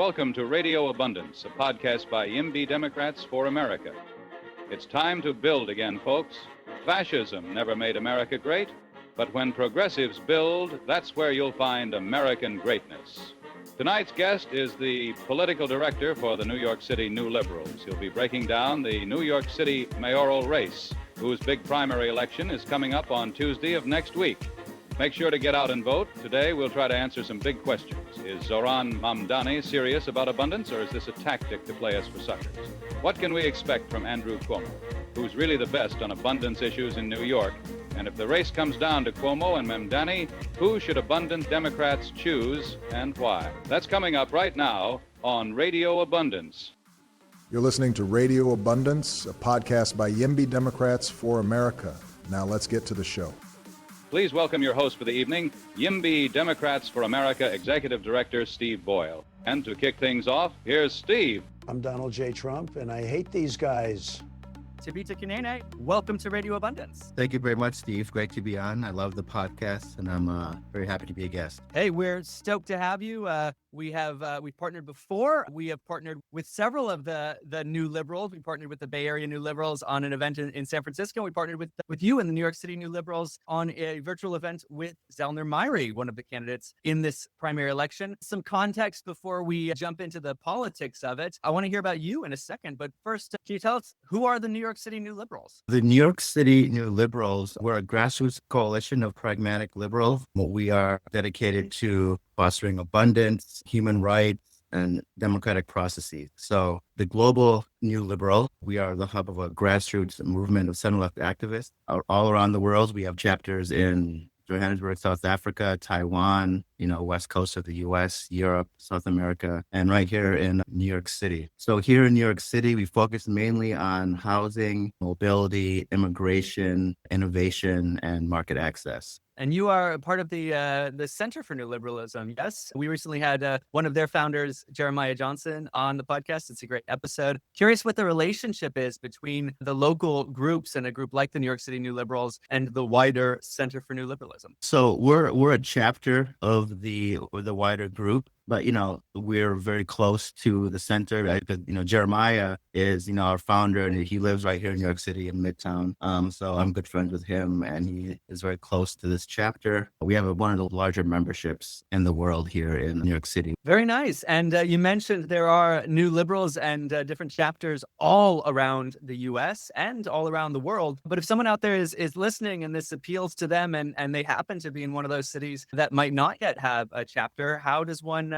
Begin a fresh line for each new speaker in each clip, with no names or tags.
welcome to Radio Abundance, a podcast by YIMBY Democrats for America. It's time to build again, folks. Fascism never made America great, but when progressives build, that's where you'll find American greatness. Tonight's guest is the political director for the New York City New Liberals. He'll be breaking down the New York City Mayoral Race, whose big primary election is coming up on Tuesday of next week. Make sure to get out and vote. Today, we'll try to answer some big questions. Is Zohran Mamdani serious about abundance, or is this a tactic to play us for suckers? What can we expect from Andrew Cuomo, who's really the best on abundance issues in New York? And if the race comes down to Cuomo and Mamdani, who should abundant Democrats choose and why? That's coming up right now on Radio Abundance.
You're listening to Radio Abundance, a podcast by YIMBY Democrats for America. Now let's get to the show.
Please welcome your host for the evening, YIMBY Democrats for America Executive Director Steve Boyle. And to kick things off, here's Steve.
I'm Donald J. Trump, and I hate these guys.
Tibita Kaneene, welcome to Radio Abundance.
Thank you very much, Steve. Great to be on. I love the podcast, and I'm very happy to be a guest.
Hey, we're stoked to have you. We've partnered before. We have partnered with several of the New Liberals. We partnered with the Bay Area New Liberals on an event in San Francisco. We partnered with you and the New York City New Liberals on a virtual event with Zohran Mamdani, one of the candidates in this primary election. Some context before we jump into the politics of it. I want to hear about you in a second, but first, can you tell us who are the New York City New Liberals?
The New York City New Liberals, we're a grassroots coalition of pragmatic liberals. We are dedicated to fostering abundance, human rights, and democratic processes. So the global New Liberal, we are the hub of a grassroots movement of center-left activists all around the world. We have chapters in Johannesburg, South Africa, Taiwan, west coast of the U.S., Europe, South America, and right here in New York City. So here in New York City, we focus mainly on housing, mobility, immigration, innovation, and market access.
And you are a part of the Center for New Liberalism, yes? We recently had one of their founders, Jeremiah Johnson, on the podcast. It's a great episode. Curious what the relationship is between the local groups and a group like the New York City New Liberals and the wider Center for New Liberalism.
So we're a chapter of the wider group. But, we're very close to the center, right? Because, Jeremiah is, our founder, and he lives right here in New York City in Midtown. So I'm good friends with him, and he is very close to this chapter. We have one of the larger memberships in the world here in New York City.
Very nice. And you mentioned there are New Liberals and different chapters all around the U.S. and all around the world. But if someone out there is listening and this appeals to them and they happen to be in one of those cities that might not yet have a chapter, how's one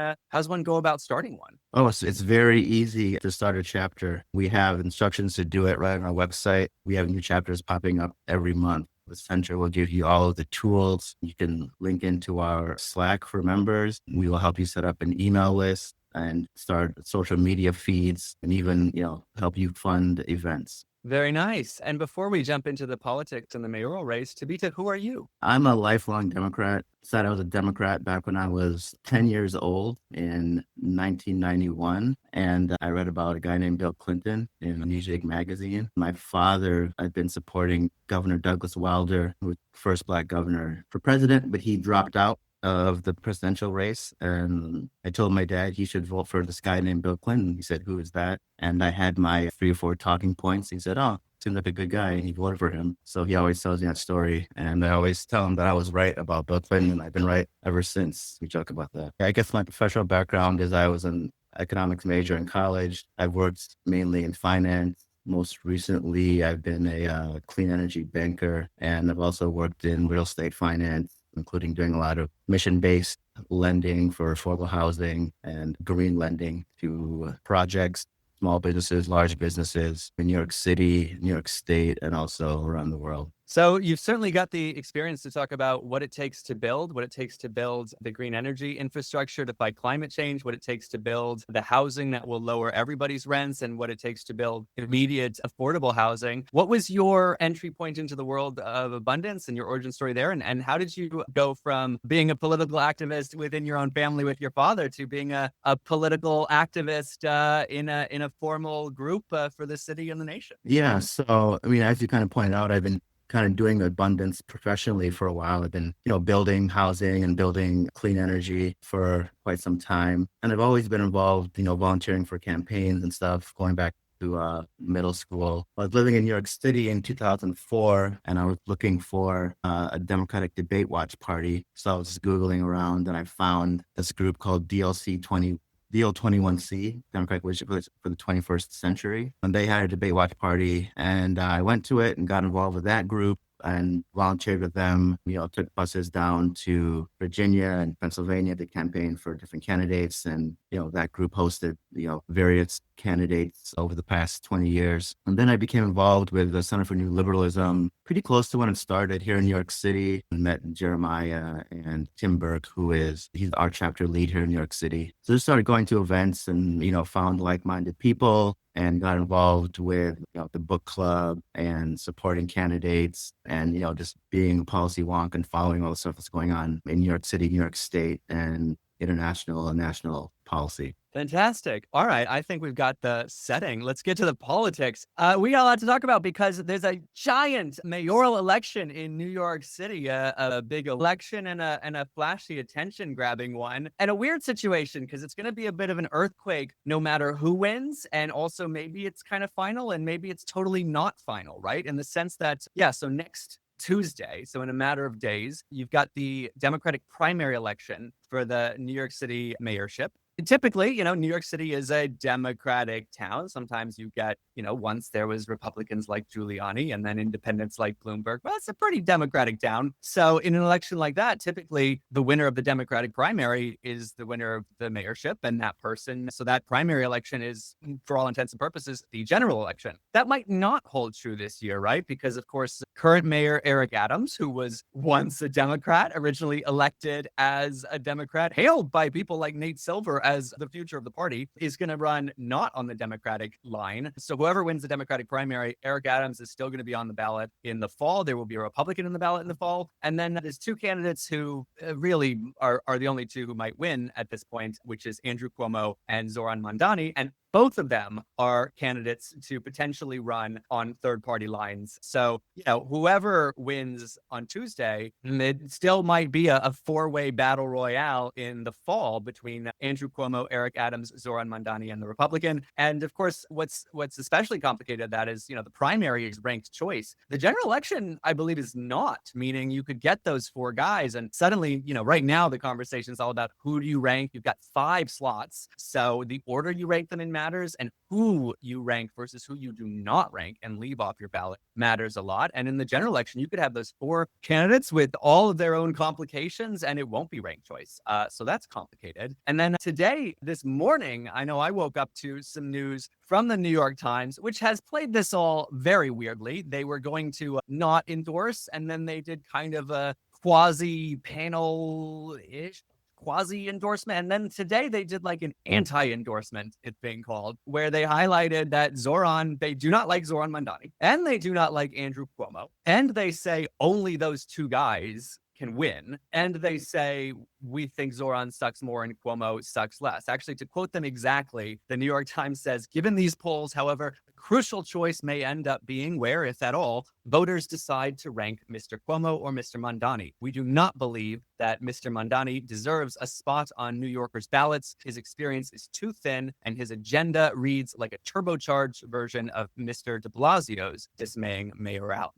go about starting one?
Oh, it's very easy to start a chapter. We have instructions to do it right on our website. We have new chapters popping up every month. The center will give you all of the tools. You can link into our Slack for members. We will help you set up an email list and start social media feeds and even, help you fund events.
Very nice. And before we jump into the politics and the mayoral race, Tibita, who are you?
I'm a lifelong Democrat. Said I was a Democrat back when I was 10 years old in 1991. And I read about a guy named Bill Clinton in a Newsweek magazine. My father had been supporting Governor Douglas Wilder, who was the first Black governor for president, but he dropped out of the presidential race. And I told my dad he should vote for this guy named Bill Clinton. He said, "Who is that?" And I had my 3 or 4 talking points. He said, "Oh, seems like a good guy," and he voted for him. So he always tells me that story. And I always tell him that I was right about Bill Clinton, and I've been right ever since. We joke about that. I guess my professional background is I was an economics major in college. I've worked mainly in finance. Most recently, I've been a clean energy banker, and I've also worked in real estate finance, including doing a lot of mission-based lending for affordable housing and green lending to projects, small businesses, large businesses in New York City, New York State, and also around the world.
So you've certainly got the experience to talk about what it takes to build the green energy infrastructure to fight climate change, what it takes to build the housing that will lower everybody's rents, and what it takes to build immediate affordable housing. What was your entry point into the world of abundance and your origin story there? And how did you go from being a political activist within your own family with your father to being a political activist in a formal group for the city and the nation?
Yeah. So, as you kind of pointed out, I've been kind of doing abundance professionally for a while. I've been, building housing and building clean energy for quite some time. And I've always been involved, volunteering for campaigns and stuff, going back to middle school. I was living in New York City in 2004, and I was looking for a Democratic debate watch party. So I was just Googling around, and I found this group called DO21C, Democratic Leadership for the 21st Century. And they had a debate watch party, and I went to it and got involved with that group and volunteered with them, took buses down to Virginia and Pennsylvania to campaign for different candidates. And, that group hosted, various candidates over the past 20 years. And then I became involved with the Center for New Liberalism pretty close to when it started here in New York City, and met Jeremiah and Tim Burke, he's our chapter lead here in New York City. So just started going to events and, found like-minded people and got involved with the book club and supporting candidates and, just being a policy wonk and following all the stuff that's going on in New York City, New York State, and international and national policy.
Fantastic. All right. I think we've got the setting. Let's get to the politics. We got a lot to talk about because there's a giant mayoral election in New York City, a big election and a flashy attention-grabbing one, and a weird situation because it's going to be a bit of an earthquake no matter who wins. And also maybe it's kind of final and maybe it's totally not final, right? In the sense that, so next Tuesday, so in a matter of days, you've got the Democratic primary election for the New York City mayorship. Typically, New York City is a Democratic town. Sometimes you get, once there was Republicans like Giuliani and then independents like Bloomberg. Well, it's a pretty Democratic town. So in an election like that, typically the winner of the Democratic primary is the winner of the mayorship and that person. So that primary election is, for all intents and purposes, the general election. That might not hold true this year, right? Because, of course, current mayor Eric Adams, who was once a Democrat, originally elected as a Democrat, hailed by people like Nate Silver as the future of the party, is going to run not on the Democratic line. So whoever wins the Democratic primary, Eric Adams is still going to be on the ballot in the fall. There will be a Republican in the ballot in the fall. And then there's two candidates who really are the only two who might win at this point, which is Andrew Cuomo and Zohran Mamdani. And both of them are candidates to potentially run on third-party lines. So, whoever wins on Tuesday, it still might be a four-way battle royale in the fall between Andrew Cuomo, Eric Adams, Zohran Mamdani, and the Republican. And of course, what's especially complicated that is, the primary is ranked choice. The general election, I believe, is not, meaning you could get those four guys. And suddenly, right now, the conversation is all about who do you rank? You've got 5 slots. So the order you rank them in matters, and who you rank versus who you do not rank and leave off your ballot matters a lot. And in the general election, you could have those 4 candidates with all of their own complications and it won't be ranked choice. So that's complicated. And then today, this morning, I know I woke up to some news from the New York Times, which has played this all very weirdly. They were going to not endorse, and then they did kind of a quasi-panel-ish quasi-endorsement. And then today they did like an anti-endorsement, it's being called, where they highlighted that they do not like Zohran Mamdani, and they do not like Andrew Cuomo. And they say only those 2 guys can win. And they say, we think Zohran sucks more and Cuomo sucks less. Actually, to quote them exactly, the New York Times says, given these polls, however, the crucial choice may end up being where, if at all, voters decide to rank Mr. Cuomo or Mr. Mamdani. We do not believe that Mr. Mamdani deserves a spot on New Yorkers' ballots. His experience is too thin, and his agenda reads like a turbocharged version of Mr. de Blasio's dismaying mayoralty,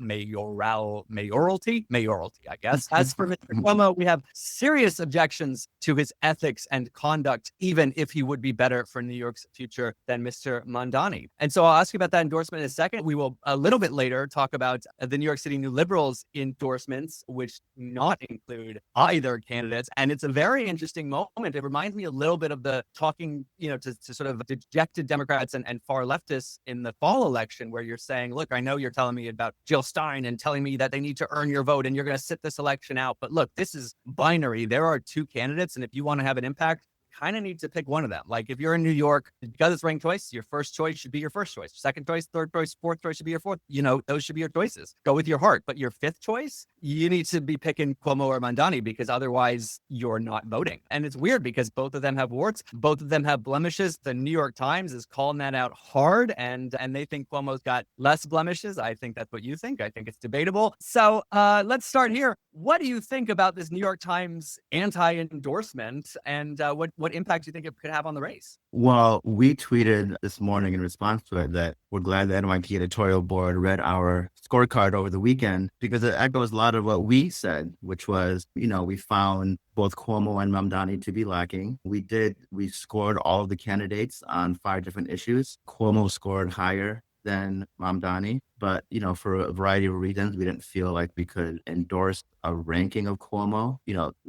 I guess. As for Mr. Cuomo, we have serious objections to his ethics and conduct, even if he would be better for New York's future than Mr. Mamdani. And so I'll ask you about that endorsement in a second. We will a little bit later talk about the New York City New Liberals endorsements, which do not include either candidates. And it's a very interesting moment. It reminds me a little bit of the talking, to sort of dejected Democrats and far leftists in the fall election, where you're saying, look, I know you're telling me about Jill Stein and telling me that they need to earn your vote and you're going to sit this election out. But look, this is binary. There are 2 candidates. And if you want to have an impact, kind of need to pick one of them. Like if you're in New York, because it's ranked twice, your first choice should be your first choice. Second choice, third choice, fourth choice should be your fourth. Those should be your choices. Go with your heart. But your fifth choice, you need to be picking Cuomo or Mamdani, because otherwise you're not voting. And it's weird because both of them have warts. Both of them have blemishes. The New York Times is calling that out hard, and they think Cuomo's got less blemishes. I think that's what you think. I think it's debatable. So let's start here. What do you think about this New York Times anti-endorsement, and what impact do you think it could have on the race?
Well, we tweeted this morning in response to it that we're glad the NYT editorial board read our scorecard over the weekend, because it echoes a lot of what we said, which was, we found both Cuomo and Mamdani to be lacking. We scored all of the candidates on 5 different issues. Cuomo scored higher than Mamdani, but for a variety of reasons, we didn't feel like we could endorse a ranking of Cuomo.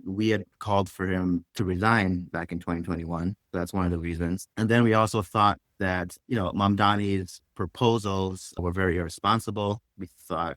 We had called for him to resign back in 2021. So that's one of the reasons. And then we also thought that, Mamdani's proposals were very irresponsible.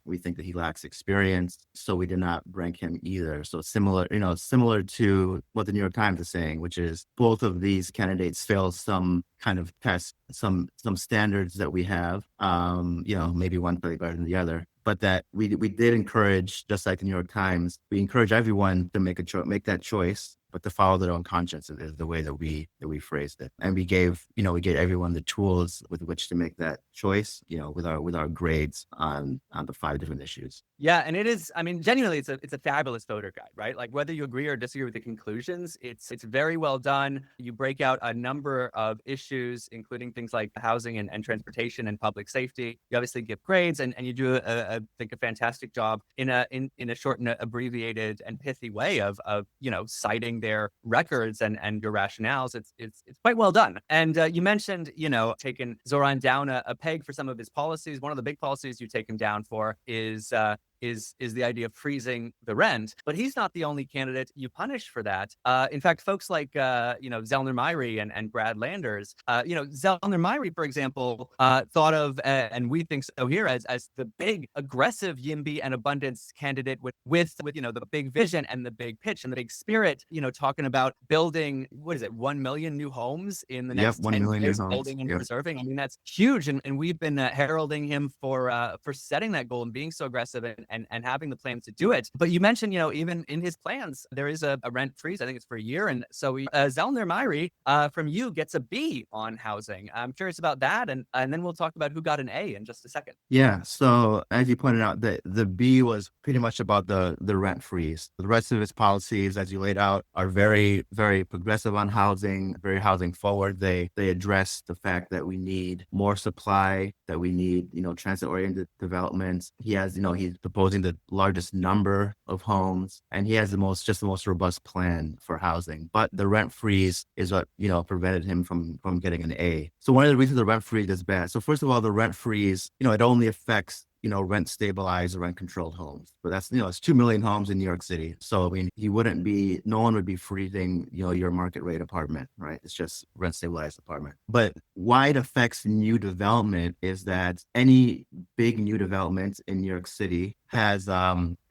We think that he lacks experience, so we did not rank him either. So similar to what the New York Times is saying, which is both of these candidates fail some kind of test, some standards that we have. Maybe one probably better than the other. But that we did encourage, just like the New York Times, we encourage everyone to make that choice, but to follow their own conscience is the way that we phrased it. And we gave everyone the tools with which to make that choice, with our grades on the 5 different issues.
Yeah, and it is, genuinely, it's a fabulous voter guide, right? Like whether you agree or disagree with the conclusions, it's very well done. You break out a number of issues, including things like housing and transportation and public safety. You obviously give grades, and you do I think a fantastic job in a short and abbreviated and pithy way of citing their records and your rationales. It's quite well done. And you mentioned taking Zohran down a peg for some of his policies. One of the big policies you take him down for is the idea of freezing the rent. But he's not the only candidate you punish for that. In fact, folks like Zohran Mamdani and Brad Landers, Zohran Mamdani, for example, thought of, and we think so here, as the big aggressive YIMBY and abundance candidate with the big vision and the big pitch and the big spirit, talking about building, 1 million new homes in the next
1 million
years,
new homes.
building and preserving. That's huge. And we've been heralding him for setting that goal and being so aggressive and having the plans to do it. But you mentioned, even in his plans, there is a rent freeze. I think it's for a year. And so Zohran Mamdani from you gets a B on housing. I'm curious about that. And then we'll talk about who got an A in just a second.
Yeah. So as you pointed out, the B was pretty much about the rent freeze. The rest of his policies, as you laid out, are very, very progressive on housing, very housing forward. They address the fact that we need more supply, that we need, transit-oriented developments. He's proposing the largest number of homes, and he has the most robust plan for housing. But the rent freeze is what, prevented him from getting an A. So one of the reasons the rent freeze is bad. So first of all, the rent freeze, it only affects rent stabilized or rent controlled homes. But that's, it's 2 million homes in New York City. So, no one would be freezing, your market rate apartment, right? It's just rent stabilized apartment. But why it affects new development is that any big new development in New York City has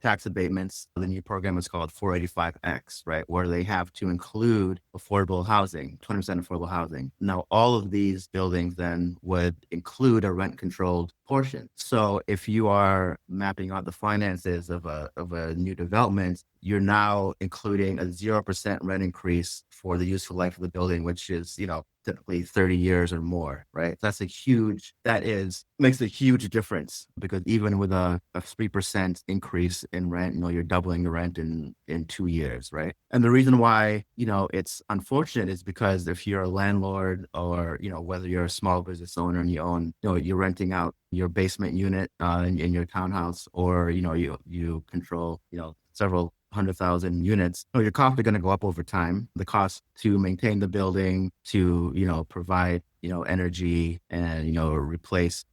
tax abatements. The new program is called 485X, right? Where they have to include affordable housing, 20% affordable housing. Now, all of these buildings then would include a rent controlled portion. So if you are mapping out the finances of a new development, you're now including a 0% rent increase for the useful life of the building, which is, typically 30 years or more, right? Makes a huge difference, because even with a 3% increase in rent, you're doubling the rent in 2 years, right? And the reason why, it's unfortunate is because if you're a landlord or, whether you're a small business owner and you're renting out your basement unit in your townhouse, or, you control, several 100,000 units, your costs are going to go up over time. The cost to maintain the building, to provide energy, and replace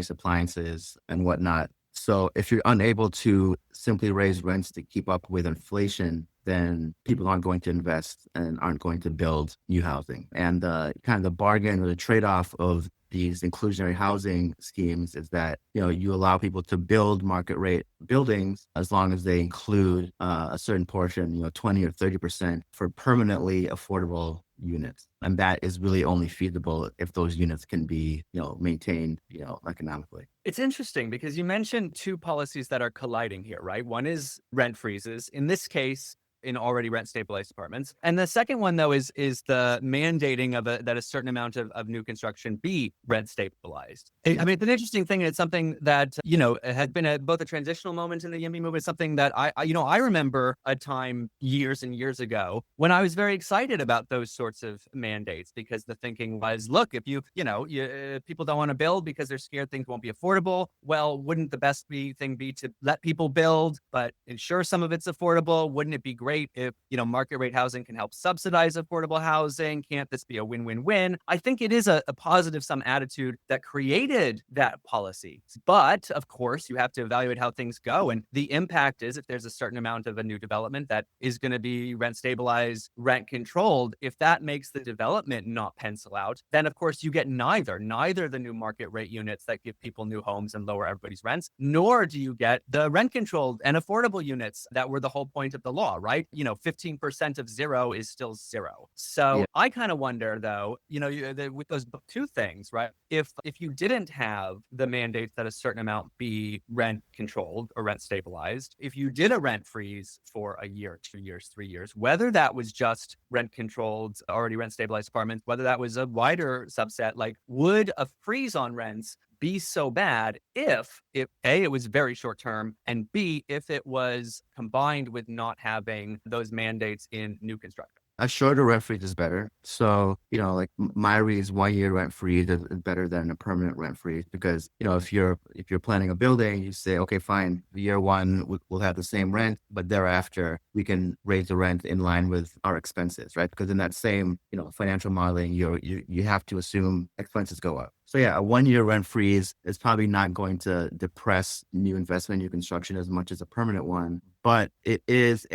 appliances and whatnot. So if you're unable to simply raise rents to keep up with inflation, then people aren't going to invest and aren't going to build new housing. And kind of the bargain or the trade-off of these inclusionary housing schemes is that, you allow people to build market rate buildings as long as they include a certain portion, 20 or 30% for permanently affordable units. And that is really only feasible if those units can be, maintained, economically.
It's interesting because you mentioned two policies that are colliding here, right? One is rent freezes. In this case, in already rent stabilized apartments. And the second one, though, is the mandating of that a certain amount of new construction be rent stabilized. I mean, it's an interesting thing. And it's something that, had been both a transitional moment in the YIMBY movement, something that I remember a time years and years ago when I was very excited about those sorts of mandates, because the thinking was, look, if people don't want to build because they're scared things won't be affordable. Well, wouldn't the best thing be to let people build, but ensure some of it's affordable? Wouldn't it be great if, market rate housing can help subsidize affordable housing? Can't this be a win-win-win? I think it is a positive sum attitude that created that policy. But of course, you have to evaluate how things go. And the impact is if there's a certain amount of a new development that is going to be rent stabilized, rent controlled, if that makes the development not pencil out, then of course you get neither the new market rate units that give people new homes and lower everybody's rents, nor do you get the rent controlled and affordable units that were the whole point of the law, right? 15% of zero is still zero. So I kind of wonder, though, with those two things, right? If you didn't have the mandate that a certain amount be rent controlled or rent stabilized, if you did a rent freeze for a year, 2 years, 3 years, whether that was just rent controlled, already rent stabilized apartments, whether that was a wider subset, like would a freeze on rents be so bad if A, it was very short term, and B, if it was combined with not having those mandates in new construction?
A shorter rent freeze is better. So, like MyRe's 1 year rent freeze is better than a permanent rent freeze because, if you're planning a building, you say, okay, fine, year one, we'll have the same rent, but thereafter we can raise the rent in line with our expenses, right? Because in that same, financial modeling, you have to assume expenses go up. So yeah, a 1 year rent freeze is probably not going to depress new investment, new construction as much as a permanent one. But it is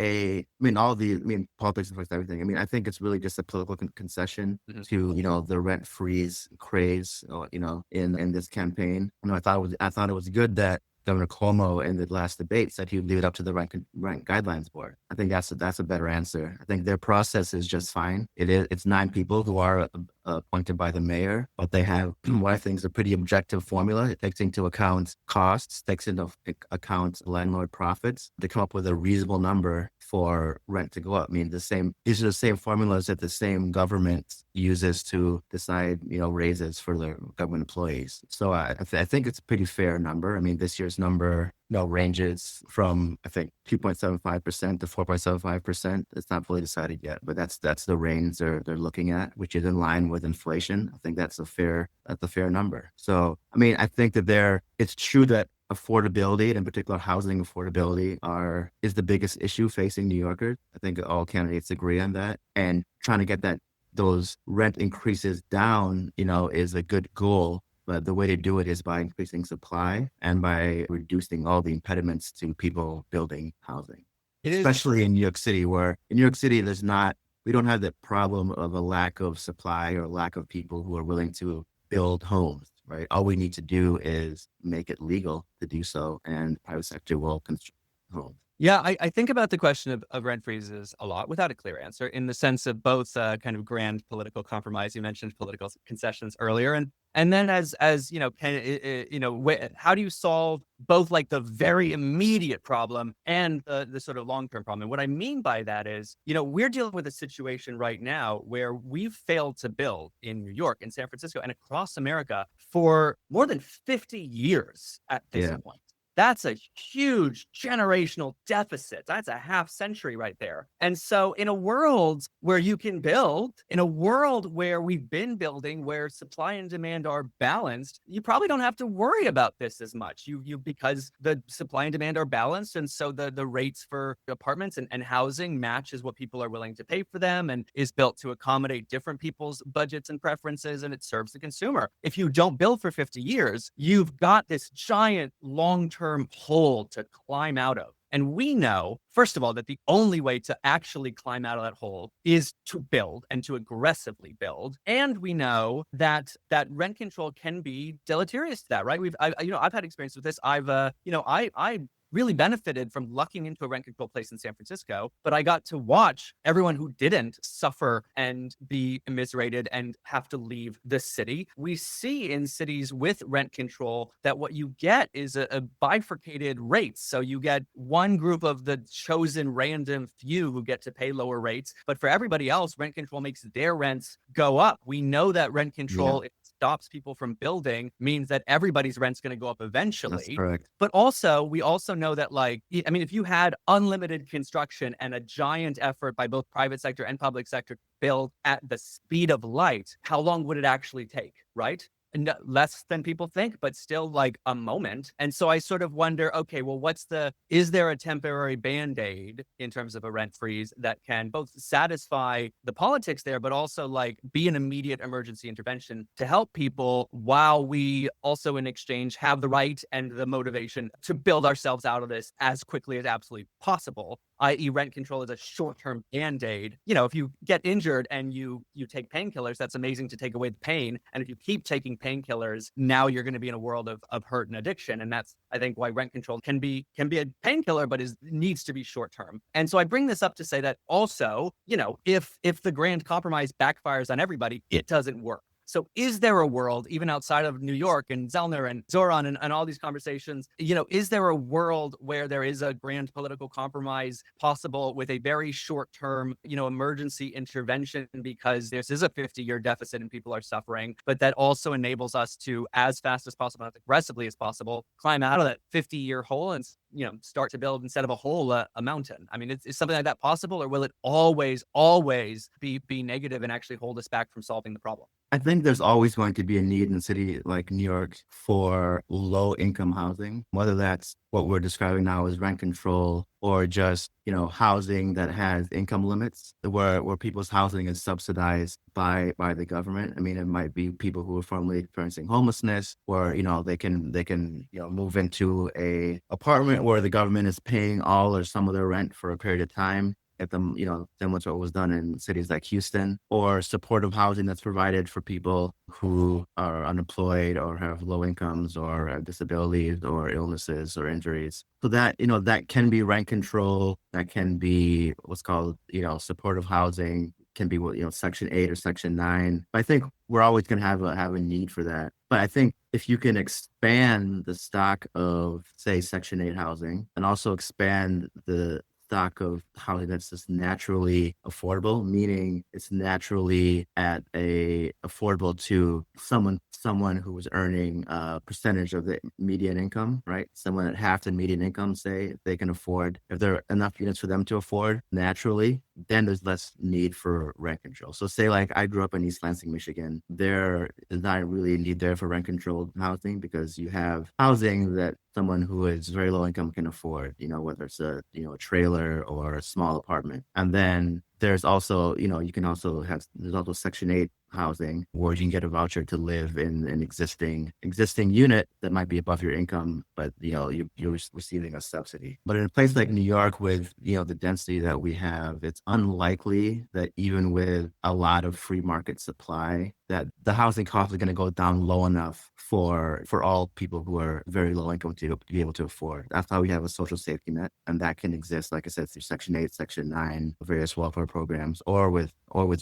politics affects everything. I mean, I think it's really just a political concession to, the rent freeze craze, in this campaign. I thought it was good that Governor Cuomo in the last debate said he would leave it up to the rent guidelines board. I think that's a better answer. I think their process is just fine. It's 9 people who are appointed by the mayor, but they have what I think is a pretty objective formula. It takes into account costs, takes into account landlord profits to come up with a reasonable number for rent to go up. I mean, these are the same formulas that the same government uses to decide, raises for their government employees. So I think it's a pretty fair number. I mean, this year's number, ranges from, I think, 2.75% to 4.75%. It's not fully decided yet, but that's the range they're looking at, which is in line with inflation. I think that's a fair number. So, I mean, I think that it's true that affordability, and in particular housing affordability, is the biggest issue facing New Yorkers. I think all candidates agree on that. And trying to get those rent increases down, is a good goal. But the way to do it is by increasing supply and by reducing all the impediments to people building housing. Especially in New York City, where in New York City, we don't have the problem of a lack of supply or lack of people who are willing to build homes, right? All we need to do is make it legal to do so, and the private sector will construct homes.
Yeah, I think about the question of rent freezes a lot without a clear answer, in the sense of both kind of grand political compromise. You mentioned political concessions earlier, and then as how do you solve both like the very immediate problem and the sort of long-term problem? And what I mean by that is, we're dealing with a situation right now where we've failed to build in New York and San Francisco and across America for more than 50 years at this point. That's a huge generational deficit. That's a half century right there. And so in a world where you can build, in a world where we've been building, where supply and demand are balanced, you probably don't have to worry about this as much. Because the supply and demand are balanced. And so the rates for apartments and housing matches what people are willing to pay for them and is built to accommodate different people's budgets and preferences, and it serves the consumer. If you don't build for 50 years, you've got this giant long-term hole to climb out of. And we know, first of all, that the only way to actually climb out of that hole is to build and to aggressively build. And we know that rent control can be deleterious to that, right? I've had experience with this. I really benefited from lucking into a rent control place in San Francisco, but I got to watch everyone who didn't suffer and be immiserated and have to leave the city. We see in cities with rent control that what you get is a bifurcated rates. So you get one group of the chosen random few who get to pay lower rates, but for everybody else, rent control makes their rents go up. We know that rent control, if it stops people from building, means that everybody's rent's going to go up eventually.
That's correct.
But also, we also know that, like, I mean, if you had unlimited construction and a giant effort by both private sector and public sector to build at the speed of light, how long would it actually take, right? And less than people think, but still like a moment. And so I sort of wonder, okay, well, is there a temporary Band-Aid in terms of a rent freeze that can both satisfy the politics there, but also like be an immediate emergency intervention to help people while we also in exchange have the right and the motivation to build ourselves out of this as quickly as absolutely possible, i.e. rent control is a short-term Band-Aid. You know, if you get injured and you take painkillers, that's amazing to take away the pain. And if you keep taking painkillers, now you're going to be in a world of hurt and addiction. And that's, I think, why rent control can be a painkiller, but needs to be short-term. And so I bring this up to say that also, you know, if the grand compromise backfires on everybody, it doesn't work. So is there a world, even outside of New York and Zellner and Zohran and all these conversations, you know, is there a world where there is a grand political compromise possible with a very short-term, you know, emergency intervention because this is a 50-year deficit and people are suffering, but that also enables us to, as fast as possible, as aggressively as possible, climb out of that 50-year hole and, you know, start to build instead of a hole, a mountain? I mean, is something like that possible, or will it always be negative and actually hold us back from solving the problem?
I think there's always going to be a need in a city like New York for low income housing, whether that's what we're describing now as rent control or just, you know, housing that has income limits where people's housing is subsidized by the government. I mean, it might be people who are formerly experiencing homelessness, or, you know, they can, you know, move into a apartment where the government is paying all or some of their rent for a period of time. At them, you know, similar to what was done in cities like Houston, or supportive housing that's provided for people who are unemployed or have low incomes or have disabilities or illnesses or injuries. So that, you know, that can be rent control, that can be what's called, you know, supportive housing, can be what, you know, Section 8 or Section 9. But I think we're always going to have a need for that. But I think if you can expand the stock of, say, Section 8 housing, and also expand the stock of housing that's just naturally affordable, meaning it's naturally affordable to someone who was earning a percentage of the median income, right? Someone at half the median income, say, if they can afford, if there are enough units for them to afford naturally, then there's less need for rent control. So say like I grew up in East Lansing, Michigan, there is not really a need there for rent controlled housing because you have housing that someone who is very low income can afford, you know, whether it's a trailer or a small apartment. And then there's also, you know, there's also Section 8 housing where you can get a voucher to live in an existing unit that might be above your income, but, you know, you're receiving a subsidy. But in a place like New York with, you know, the density that we have, it's unlikely that even with a lot of free market supply, that the housing costs are going to go down low enough for all people who are very low income to be able to afford. That's how we have a social safety net, and that can exist, like I said, through Section 8, Section 9, various welfare programs, or with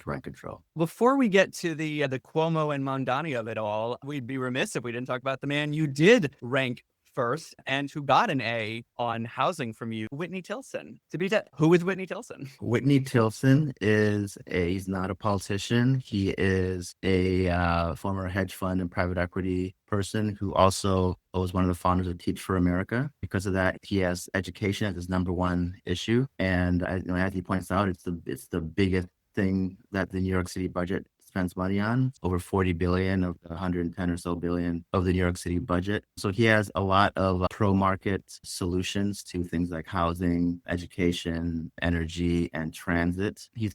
rent control.
Before we get to the Cuomo and Mamdani of it all, we'd be remiss if we didn't talk about the man you did rank first and who got an A on housing from you, Whitney Tilson. Tibita, who is Whitney Tilson?
Whitney Tilson he's not a politician. He is a former hedge fund and private equity person who also was one of the founders of Teach for America. Because of that, he has education as his number one issue. And as he points out, it's the biggest thing that the New York City budget spends money on, over 40 billion of the 110 or so billion of the New York City budget. So he has a lot of pro-market solutions to things like housing, education, energy, and transit. He's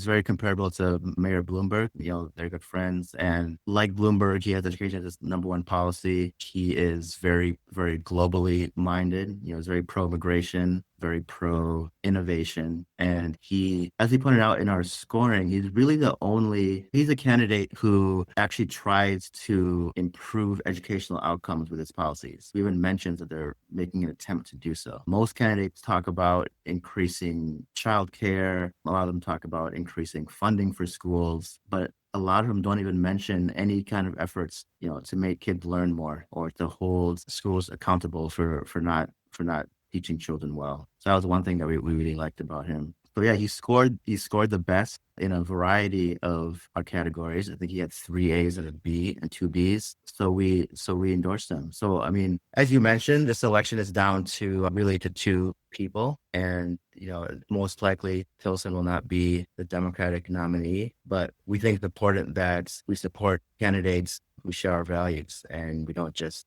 very comparable to Mayor Bloomberg. You know, they're good friends. And like Bloomberg, he has education as his number one policy. He is very, very globally minded. You know, he's very pro-immigration. very pro innovation. And he, as he pointed out in our scoring, he's a candidate who actually tries to improve educational outcomes with his policies. He even mentions that they're making an attempt to do so. Most candidates talk about increasing childcare. A lot of them talk about increasing funding for schools, but a lot of them don't even mention any kind of efforts, to make kids learn more or to hold schools accountable for not teaching children well. So that was one thing that we really liked about him. So yeah, he scored the best in a variety of our categories. I think he had 3 A's and a B and 2 B's. So we endorsed him. So I mean, as you mentioned, this election is down to really to 2 people, and most likely Tilson will not be the Democratic nominee. But we think it's important that we support candidates who share our values, and we don't just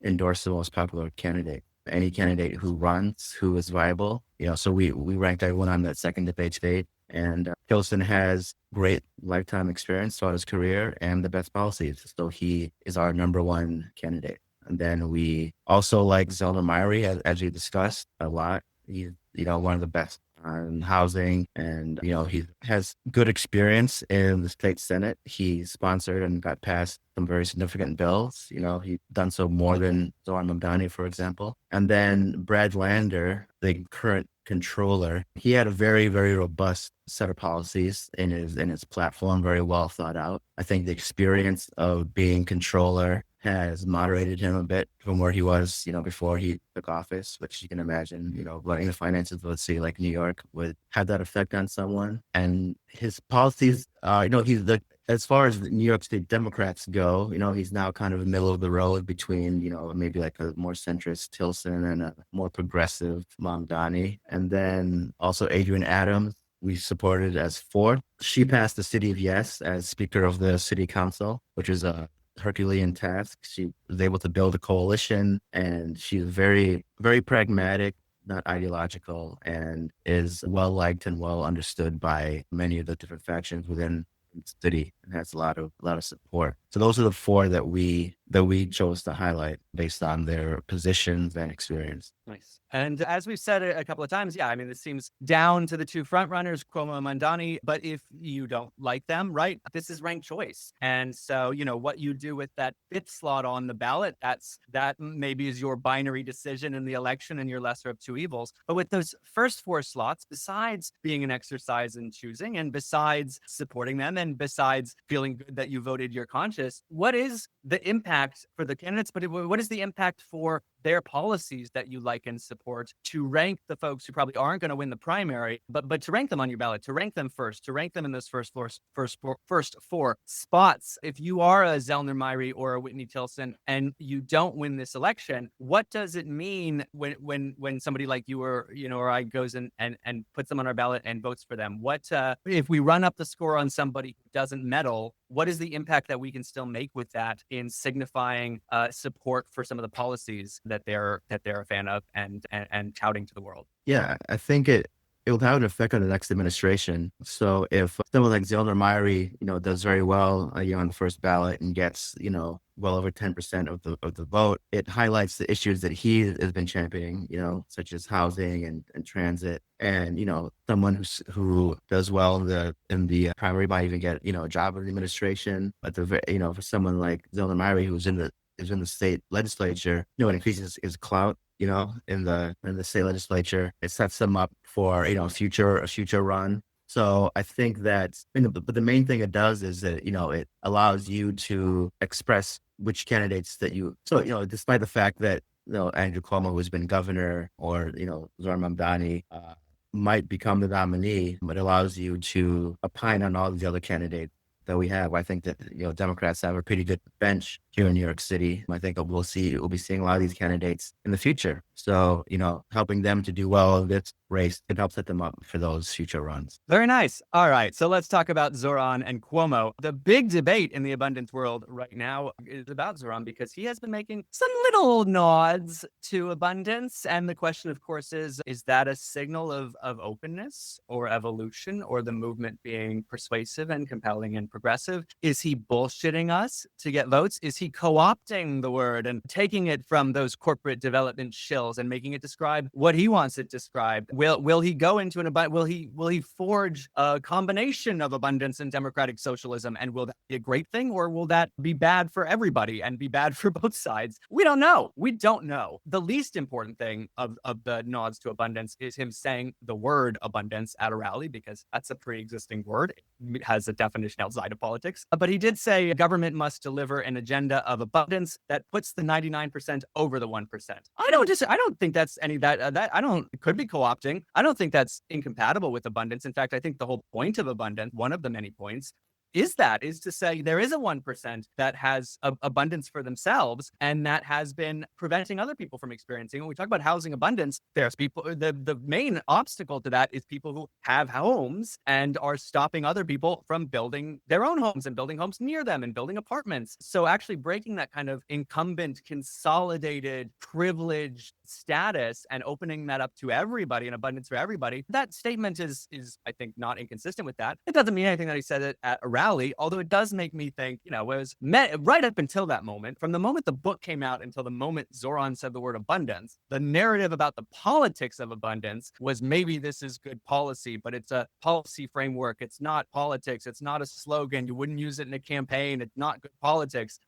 endorse the most popular candidate. Any candidate who runs, who is viable, so we ranked everyone on that second debate stage. And Tilson has great lifetime experience throughout his career and the best policies. So he is our number 1 candidate. And then we also like Zohran Mamdani, as we discussed a lot. He's, one of the best on housing, and, he has good experience in the state Senate. He sponsored and got passed some very significant bills. He's done so more than Zohran Mamdani, for example. And then Brad Lander, the current controller, he had a very, very robust set of policies in his platform, very well thought out. I think the experience of being controller has moderated him a bit from where he was, before he took office, which you can imagine, running the finances of a city like New York would have that effect on someone. And his policies, as far as New York State Democrats go, he's now kind of the middle of the road between, maybe like a more centrist Tilson and a more progressive Mamdani. And then also Adrienne Adams, we supported as 4th. She passed the City of Yes as Speaker of the City Council, which is a Herculean task. She was able to build a coalition, and she's very, very pragmatic, not ideological, and is well liked and well understood by many of the different factions within the city, and has a lot of support. So those are the 4 that we chose to highlight based on their positions and experience.
Nice. And as we've said a couple of times, yeah, I mean, this seems down to the 2 frontrunners, Cuomo and Mamdani. But if you don't like them, right, this is ranked choice. And so, what you do with that 5th slot on the ballot, that maybe is your binary decision in the election and your lesser of 2 evils. But with those first 4 slots, besides being an exercise in choosing, and besides supporting them, and besides feeling good that you voted your conscience, what is the impact for the candidates? But what is the impact for their policies that you like and support, to rank the folks who probably aren't going to win the primary, but to rank them on your ballot, to rank them first, to rank them in those first 4 spots? If you are a Zohran Mamdani or a Whitney Tilson and you don't win this election, what does it mean when somebody like you or I goes and puts them on our ballot and votes for them? What if we run up the score on somebody who doesn't meddle? What is the impact that we can still make with that in signifying support for some of the policies that they're a fan of and touting to the world?
Yeah, I think it will have an effect on the next administration. So if someone like Zohran Mamdani, does very well on the first ballot and gets, well over 10% of the vote, it highlights the issues that he has been championing, such as housing and transit. And, someone who does well in the primary might even get, a job in the administration. But for someone like Zohran Mamdani, who's in the state legislature, it increases his clout, in the state legislature. It sets them up for, a future run. So I think that, but the main thing it does is that, it allows you to express which candidates that despite the fact that, Andrew Cuomo, who's been governor, or, Zohran Mamdani, might become the nominee, but it allows you to opine on all the other candidates that we have. I think that, Democrats have a pretty good bench here in New York City. I think we'll be seeing a lot of these candidates in the future. So, helping them to do well in this race can help set them up for those future runs.
Very nice. All right. So let's talk about Zohran and Cuomo. The big debate in the abundance world right now is about Zohran, because he has been making some little nods to abundance. And the question, of course, is that a signal of openness or evolution, or the movement being persuasive and compelling and progressive? Is he bullshitting us to get votes? Is he co-opting the word and taking it from those corporate development shills details and making it describe what he wants it described. Will he go into an abundance? Will he forge a combination of abundance and democratic socialism? And will that be a great thing, or will that be bad for everybody and be bad for both sides? We don't know. We don't know. The least important thing of the nods to abundance is him saying the word abundance at a rally, because that's a pre-existing word. It has a definition outside of politics. But he did say government must deliver an agenda of abundance that puts the 99% over the 1%. I don't think that's any that it could be co-opting. I don't think that's incompatible with abundance. In fact, I think the whole point of abundance, one of the many points, is to say there is a 1% that has abundance for themselves and that has been preventing other people from experiencing. When we talk about housing abundance, there's people, the main obstacle to that is people who have homes and are stopping other people from building their own homes and building homes near them and building apartments. So actually breaking that kind of incumbent, consolidated, privileged status and opening that up to everybody and abundance for everybody, that statement is I think not inconsistent with that. It doesn't mean anything that he said it at a rally, although it does make me think, it was right up until that moment, from the moment the book came out until the moment Zohran said the word abundance, the narrative about the politics of abundance was maybe this is good policy, but it's a policy framework. It's not politics. It's not a slogan. You wouldn't use it in a campaign. It's not good politics.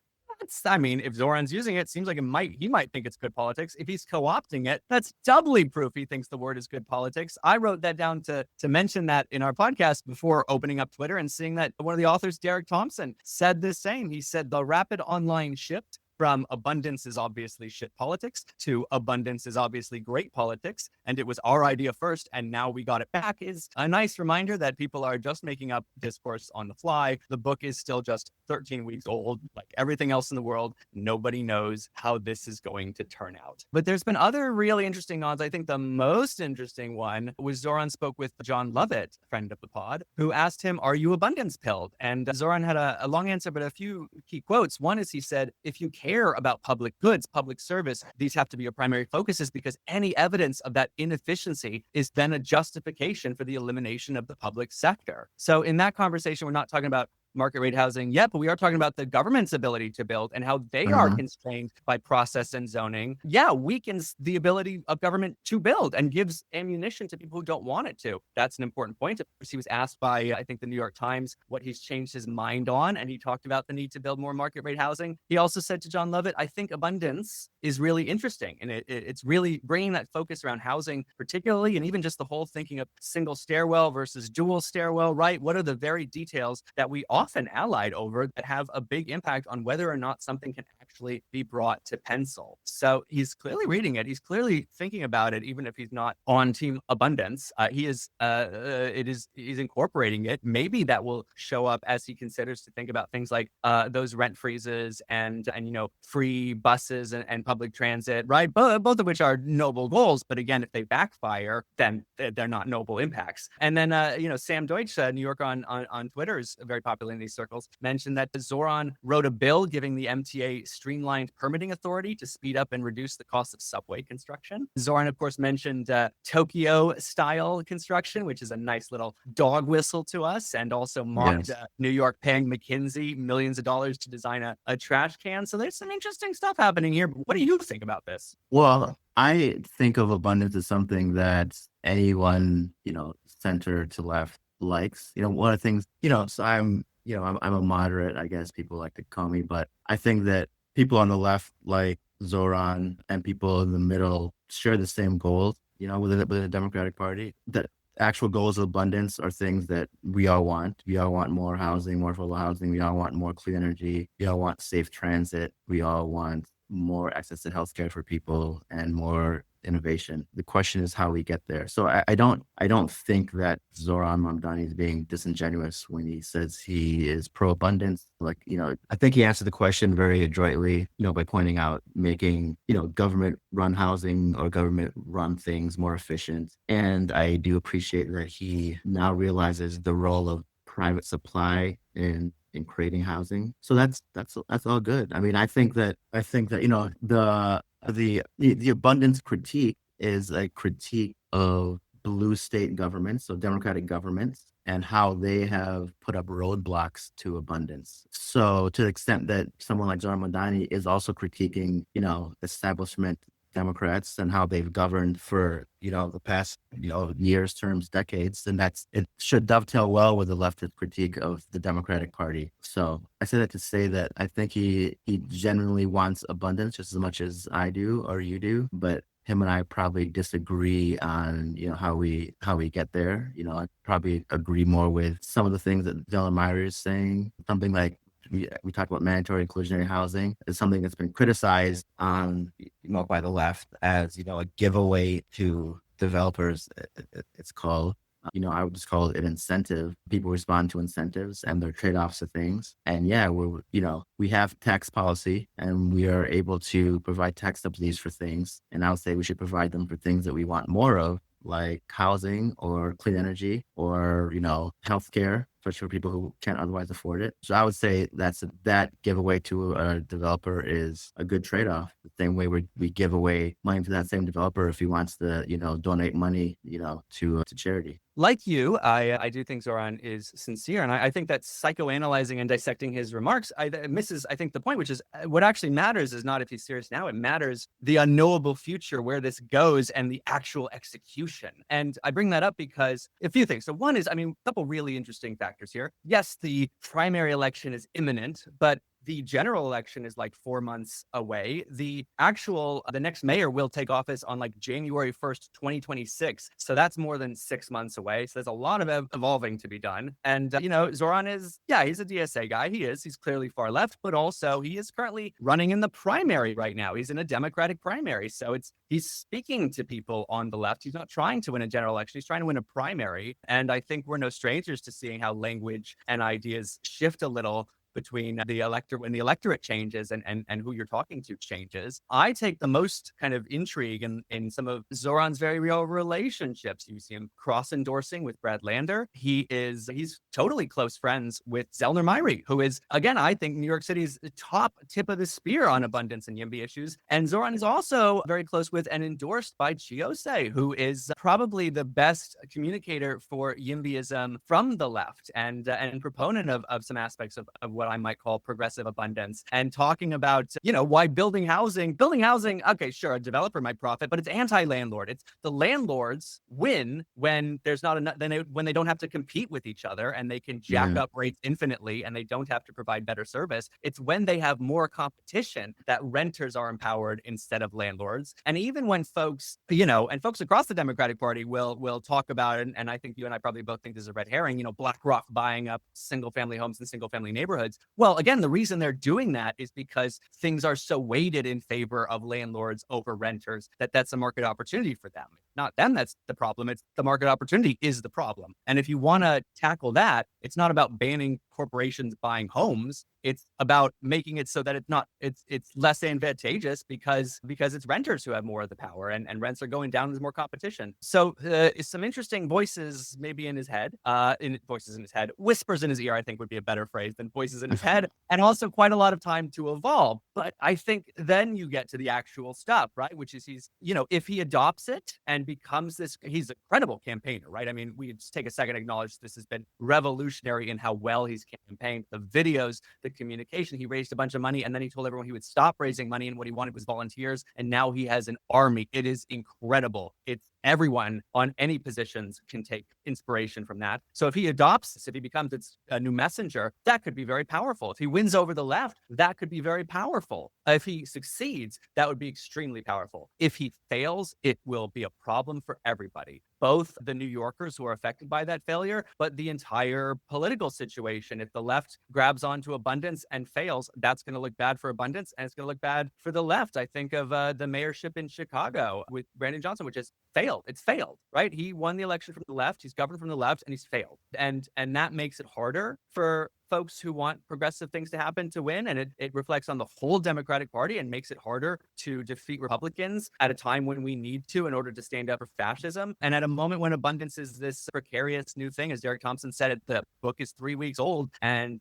If Zohran's using it, seems like he might think it's good politics. If he's co-opting it, that's doubly proof he thinks the word is good politics. I wrote that down to mention that in our podcast before opening up Twitter and seeing that one of the authors, Derek Thompson, said the same. He said the rapid online shift from abundance is obviously shit politics to abundance is obviously great politics, and it was our idea first, and now we got it back, is a nice reminder that people are just making up discourse on the fly. The book is still just 13 weeks old. Like everything else in the world, nobody knows how this is going to turn out. But there's been other really interesting nods. I think the most interesting one was Zohran spoke with John Lovett, a friend of the pod, who asked him, "Are you abundance pilled?" And Zohran had a long answer, but a few key quotes. One is he said, "If you care about public goods, public service, these have to be your primary focuses, because any evidence of that inefficiency is then a justification for the elimination of the public sector." So in that conversation, we're not talking about market rate housing yet, but we are talking about the government's ability to build and how they are constrained by process and zoning. Yeah, weakens the ability of government to build and gives ammunition to people who don't want it to. That's an important point. He was asked by, I think, the New York Times what he's changed his mind on, and he talked about the need to build more market rate housing. He also said to John Lovett, "I think abundance is really interesting, and it's really bringing that focus around housing particularly, and even just the whole thinking of single stairwell versus dual stairwell, right? What are the very details that we often allied over that have a big impact on whether or not something can actually be brought to pencil?" So he's clearly reading it. He's clearly thinking about it, even if he's not on team abundance. He's incorporating it. Maybe that will show up as he considers to think about things like those rent freezes and free buses and public transit, right? Both of which are noble goals, but again, if they backfire, then they're not noble impacts. And then Sam Deutsch, New York on Twitter, is very popular in these circles, mentioned that Zohran wrote a bill giving the MTA streamlined permitting authority to speed up and reduce the cost of subway construction. Zohran, of course, mentioned Tokyo-style construction, which is a nice little dog whistle to us, and also mocked New York paying McKinsey millions of dollars to design a trash can. So there's some interesting stuff happening here. What do you think about this?
Well, I think of abundance as something that anyone, center to left likes. One of the things, so I'm a moderate, I guess people like to call me, but I think that people on the left, like Zohran, and people in the middle share the same goals, within the Democratic Party. The actual goals of abundance are things that we all want. We all want more housing, more affordable housing. We all want more clean energy. We all want safe transit. We all want more access to healthcare for people and more innovation. The question is how we get there. So I don't think that Zohran Mamdani is being disingenuous when he says he is pro-abundance. I think he answered the question very adroitly, by pointing out making, government-run housing or government-run things more efficient. And I do appreciate that he now realizes the role of private supply in creating housing. So that's all good. I think that the abundance critique is a critique of blue state governments, so democratic governments, and how they have put up roadblocks to abundance. So to the extent that someone like Zohran Mamdani is also critiquing, establishment Democrats and how they've governed for, the past, years, terms, decades, then it should dovetail well with the leftist critique of the Democratic Party. So I say that to say that I think he genuinely wants abundance just as much as I do or you do, but him and I probably disagree on, how we get there. I probably agree more with some of the things that Dylan Meyer is saying. Something like we talked about mandatory inclusionary housing is something that's been criticized by the left as, a giveaway to developers. It's called. I would just call it an incentive. People respond to incentives and their trade-offs of things. And yeah, we have tax policy and we are able to provide tax subsidies for things. And I would say we should provide them for things that we want more of, like housing or clean energy or, healthcare, especially for people who can't otherwise afford it. So I would say that giveaway to a developer is a good trade-off. The same way we give away money to that same developer if he wants to, donate money, to charity.
Like you, I do think Zohran is sincere, and I think that psychoanalyzing and dissecting his remarks misses, I think, the point, which is what actually matters is not if he's serious now. It matters the unknowable future, where this goes, and the actual execution. And I bring that up because a few things. So one is, a couple really interesting factors here. Yes, the primary election is imminent, but the general election is like 4 months away. The next mayor will take office on like January 1st, 2026. So that's more than 6 months away. So there's a lot of evolving to be done. And, Zohran he's a DSA guy. He's clearly far left, but also he is currently running in the primary right now. He's in a Democratic primary. So he's speaking to people on the left. He's not trying to win a general election. He's trying to win a primary. And I think we're no strangers to seeing how language and ideas shift a little between the electorate when the electorate changes and who you're talking to changes. I take the most kind of intrigue in some of Zohran's very real relationships. You see him cross-endorsing with Brad Lander. He's totally close friends with Zellner Myrie, who is, again, I think New York City's top tip of the spear on abundance and YIMBY issues. And Zohran is also very close with and endorsed by Chiose, who is probably the best communicator for YIMBYism from the left and proponent of some aspects of what I might call progressive abundance, and talking about, why building housing, okay, sure, a developer might profit, but it's anti-landlord. It's the landlords win when there's not enough, when they don't have to compete with each other and they can jack up rates infinitely and they don't have to provide better service. It's when they have more competition that renters are empowered instead of landlords. And even when folks, and folks across the Democratic Party will talk about it, and I think you and I probably both think this is a red herring, BlackRock buying up single family homes in single family neighborhoods. Well, again, the reason they're doing that is because things are so weighted in favor of landlords over renters that's a market opportunity for them. Not them that's the problem. It's the market opportunity is the problem. And if you want to tackle that, it's not about banning corporations buying homes. It's about making it so that it's less advantageous because it's renters who have more of the power and rents are going down. There's more competition. So some interesting voices maybe in his head, voices in his head, whispers in his ear, I think would be a better phrase than voices in his head, and also quite a lot of time to evolve. But I think then you get to the actual stuff, right? Which is if he adopts it and becomes he's a credible campaigner, right? We just take a second to acknowledge this has been revolutionary in how well he's campaigned. The videos, the communication, he raised a bunch of money and then he told everyone he would stop raising money and what he wanted was volunteers. And now he has an army. It is incredible. It's everyone on any positions can take inspiration from that. So if he adopts this, if he becomes a new messenger, that could be very powerful. If he wins over the left, that could be very powerful. If he succeeds, that would be extremely powerful. If he fails, it will be a problem for everybody, both the New Yorkers who are affected by that failure, but the entire political situation. If the left grabs onto abundance and fails, that's going to look bad for abundance and it's going to look bad for the left. I think of the mayorship in Chicago with Brandon Johnson, which has failed. It's failed, right? He won the election from the left. He's governed from the left and he's failed. And that makes it harder for folks who want progressive things to happen to win. And it reflects on the whole Democratic Party and makes it harder to defeat Republicans at a time when we need to in order to stand up for fascism. And at a moment when abundance is this precarious new thing, as Derek Thompson said, the book is 3 weeks old and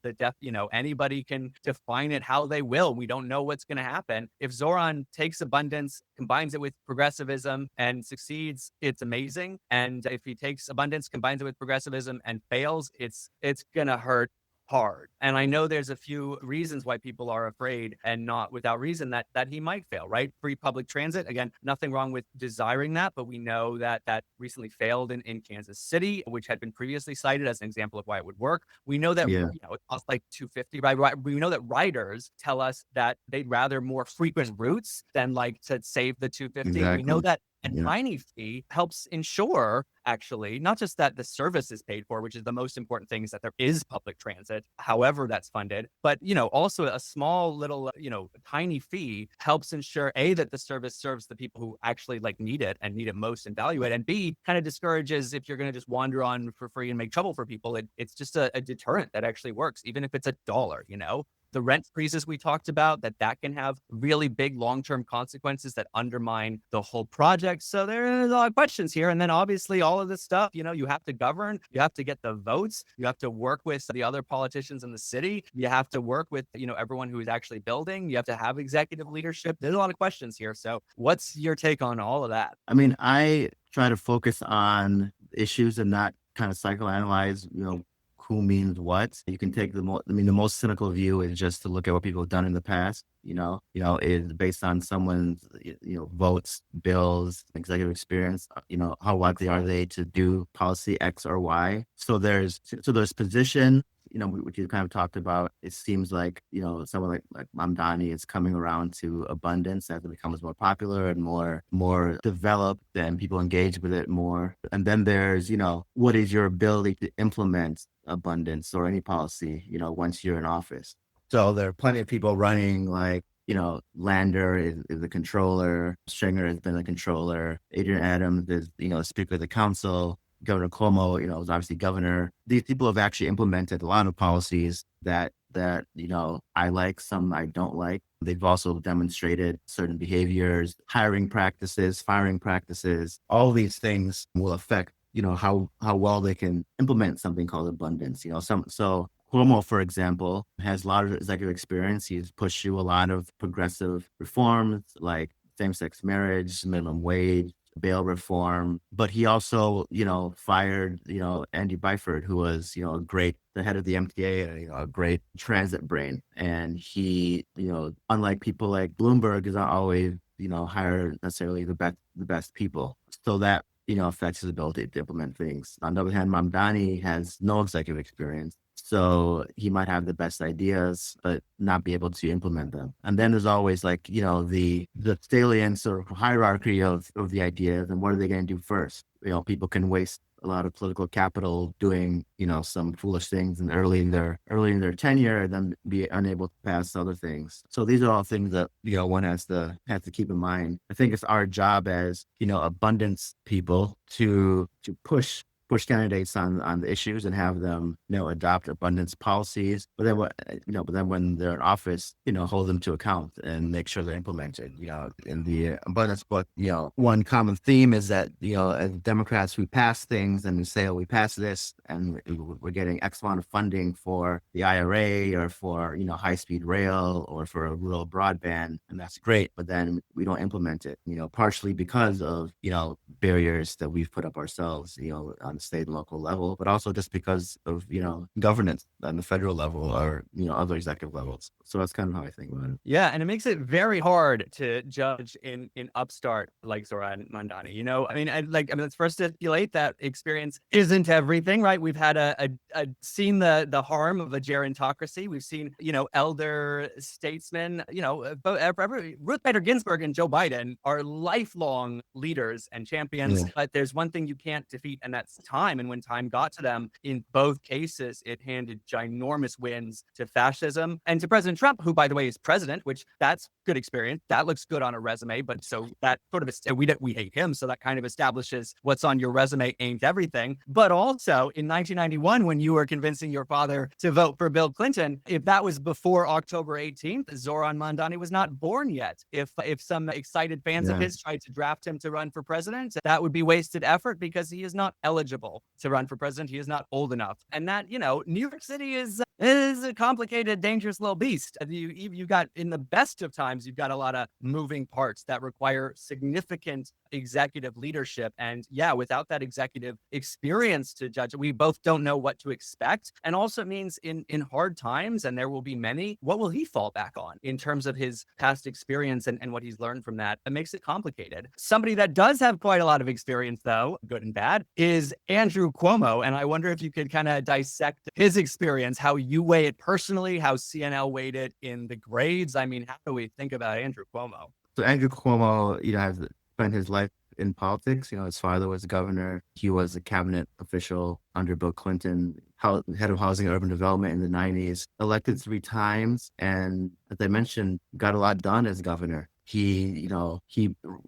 anybody can define it how they will. We don't know what's going to happen. If Zohran takes abundance, combines it with progressivism and succeeds, it's amazing. And if he takes abundance, combines it with progressivism and fails, it's going to hurt hard. And I know there's a few reasons why people are afraid, and not without reason, that he might fail, right? Free public transit. Again, nothing wrong with desiring that, but we know that recently failed in Kansas City, which had been previously cited as an example of why it would work. We know that
Yeah,
it costs like 250, right? We know that riders tell us that they'd rather more frequent routes than like to save the 250. We know
exactly.
that a
Yeah.
tiny fee helps ensure, actually, not just that the service is paid for, which is the most important thing, is that there is public transit, however that's funded, but, also a small little, tiny fee helps ensure, A, that the service serves the people who actually like need it and need it most and value it, and B, kind of discourages if you're going to just wander on for free and make trouble for people. It's just a deterrent that actually works, even if it's $1. The rent freezes we talked about, that can have really big long-term consequences that undermine the whole project. So there's a lot of questions here. And then obviously all of this stuff, you have to govern, you have to get the votes, you have to work with the other politicians in the city, you have to work with, everyone who is actually building, you have to have executive leadership. There's a lot of questions here. So what's your take on all of that?
I mean, I try to focus on issues and not kind of psychoanalyze, who means what. You can take the most cynical view is just to look at what people have done in the past, is based on someone's, votes, bills, executive experience, how likely are they to do policy X or Y. So there's position, which you kind of talked about. It seems like, someone like Mamdani is coming around to abundance as it becomes more popular and more developed, and people engage with it more. And then there's, what is your ability to implement abundance or any policy, once you're in office. So there are plenty of people running, like, Lander is the controller, Stringer has been a controller, Adrian Adams is, Speaker of the Council, Governor Cuomo, is obviously governor. These people have actually implemented a lot of policies that I like, some I don't like. They've also demonstrated certain behaviors, hiring practices, firing practices. All these things will affect, how well they can implement something called abundance. So Cuomo, for example, has a lot of executive experience. He's pushed through a lot of progressive reforms like same-sex marriage, minimum wage, bail reform. But he also, fired, Andy Byford, who was, the head of the MTA, a great transit brain. And he, unlike people like Bloomberg, is not always, hire necessarily the best people. So that, affects his ability to implement things. On the other hand, Mamdani has no executive experience. So he might have the best ideas, but not be able to implement them. And then there's always like, the salience or hierarchy of the ideas, and what are they going to do first? People can waste a lot of political capital doing, some foolish things and early in their tenure, and then be unable to pass other things. So these are all things that, one has to keep in mind. I think it's our job as, abundance people to push candidates on the issues and have them, adopt abundance policies. But then when they're in office, hold them to account and make sure they're implemented. In the abundance book, one common theme is that, as Democrats, we pass things and we say, oh, we passed this and we're getting X amount of funding for the IRA or for, high-speed rail or for a rural broadband. And that's great. But then we don't implement it, partially because of, barriers that we've put up ourselves, on the state and local level, but also just because of, governance on the federal level or, other executive levels. So that's kind of how I think about it.
Yeah, and it makes it very hard to judge in upstart like Zohran Mamdani. Let's first stipulate that experience isn't everything, right? We've had seen the harm of a gerontocracy. We've seen, elder statesmen, Ruth Bader Ginsburg and Joe Biden are lifelong leaders and champions.
Yeah.
But there's one thing you can't defeat, and that's time. And when time got to them, in both cases, it handed ginormous wins to fascism and to President Trump, who, by the way, is president, which that's good experience. That looks good on a resume. But so that sort of, we hate him. So that kind of establishes what's on your resume ain't everything. But also in 1991, when you were convincing your father to vote for Bill Clinton, if that was before October 18th, Zohran Mamdani was not born yet. If some excited fans of his tried to draft him to run for president, that would be wasted effort because he is not eligible to run for president. He is not old enough. And that, New York City is It is a complicated, dangerous little beast. You got, in the best of times, you've got a lot of moving parts that require significant executive leadership. And yeah, without that executive experience to judge, we both don't know what to expect. And also it means in hard times, and there will be many, what will he fall back on in terms of his past experience and what he's learned from that? It makes it complicated. Somebody that does have quite a lot of experience, though, good and bad, is Andrew Cuomo. And I wonder if you could kind of dissect his experience, how you weigh it personally, how CNL weighed it in the grades. I mean, how do we think about Andrew Cuomo?
So Andrew Cuomo, has spent his life in politics. His father was governor. He was a cabinet official under Bill Clinton, head of housing and urban development in the 90s, elected 3 times. And as I mentioned, got a lot done as governor. He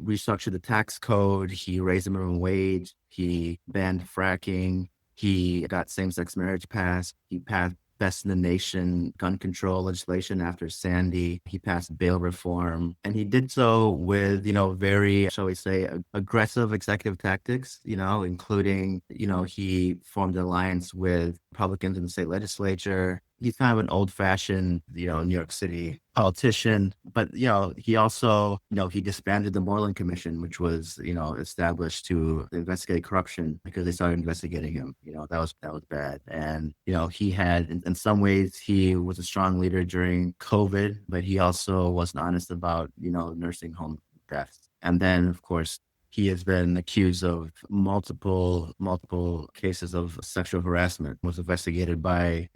restructured the tax code. He raised the minimum wage. He banned fracking. He got same-sex marriage passed. He passed best in the nation gun control legislation after Sandy. He passed bail reform, and he did so with, very, shall we say, aggressive executive tactics, including, he formed an alliance with Republicans in the state legislature. He's kind of an old-fashioned, New York City politician, but, he also, he disbanded the Moreland Commission, which was, established to investigate corruption because they started investigating him. That was bad. And, he had, in some ways, he was a strong leader during COVID, but he also wasn't honest about, nursing home deaths. And then, of course, he has been accused of multiple cases of sexual harassment. Was investigated by,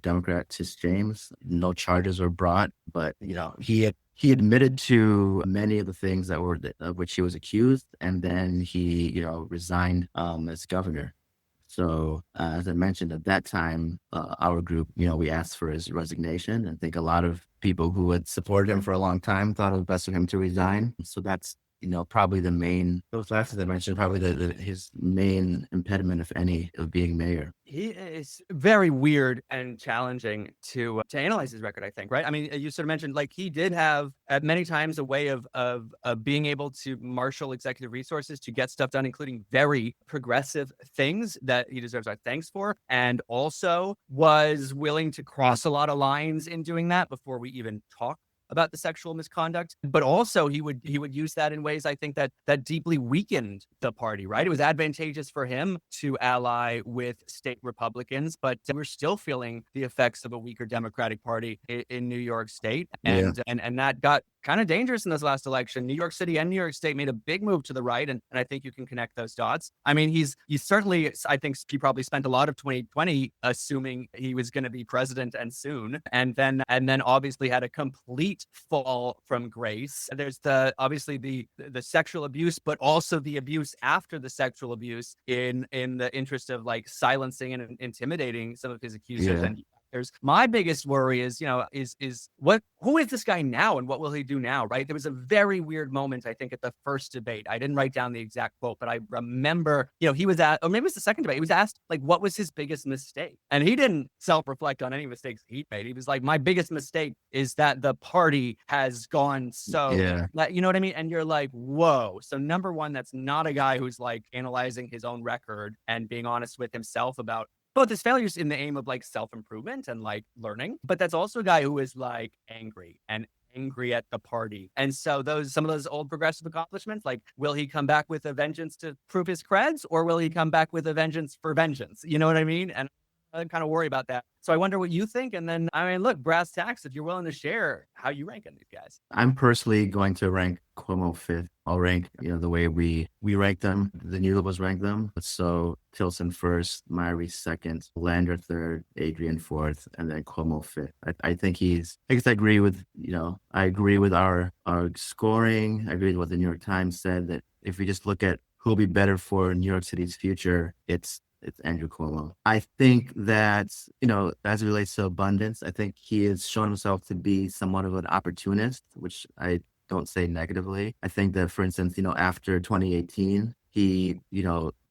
Democrat Tish James. No charges were brought, but he admitted to many of the things that were of which he was accused, and then he resigned as governor. So as I mentioned at that time, our group, we asked for his resignation. I think a lot of people who had supported him for a long time thought it was best for him to resign. So that's probably the main, those last things I mentioned, probably his main impediment, if any, of being mayor.
He is very weird and challenging to analyze his record, I think, right? I mean, you sort of mentioned, like, he did have at many times a way of being able to marshal executive resources to get stuff done, including very progressive things that he deserves our thanks for, and also was willing to cross a lot of lines in doing that before we even talk about the sexual misconduct. But also he would use that in ways, I think, that deeply weakened the party, right? It was advantageous for him to ally with state Republicans, but we're still feeling the effects of a weaker Democratic Party in New York State. And that got kind of dangerous in this last election. New York City and New York State made a big move to the right, and I think you can connect those dots. I mean, he's certainly, I think he probably spent a lot of 2020 assuming he was going to be president and soon, and then obviously had a complete fall from grace. There's obviously the sexual abuse, but also the abuse after the sexual abuse in the interest of, like, silencing and intimidating some of his accusers. And my biggest worry is, who is this guy now and what will he do now, right? There was a very weird moment, I think, at the first debate. I didn't write down the exact quote, but I remember, he was asked, or maybe it was the second debate, he was asked, like, what was his biggest mistake? And he didn't self-reflect on any mistakes he made. He was like, my biggest mistake is that the party has gone so, you know what I mean? And you're like, whoa. So number one, that's not a guy who's, like, analyzing his own record and being honest with himself about both his failures in the aim of, like, self-improvement and, like, learning, but that's also a guy who is, like, angry at the party. And so some of those old progressive accomplishments, like, will he come back with a vengeance to prove his creds, or will he come back with a vengeance for vengeance? You know what I mean? And I kind of worry about that. So I wonder what you think. And then, I mean, look, brass tacks, if you're willing to share how you rank on these guys.
I'm personally going to rank Cuomo 5th. I'll rank, the way we rank them. The New Liberals rank them. So Tilson 1st, Myrie 2nd, Lander 3rd, Adrian 4th, and then Cuomo 5th. I think I agree with, I agree with our scoring. I agree with what the New York Times said, that if we just look at who'll be better for New York City's future, it's Andrew Cuomo. I think that, as it relates to abundance, I think he has shown himself to be somewhat of an opportunist, which I don't say negatively. I think that, for instance, after 2018, he,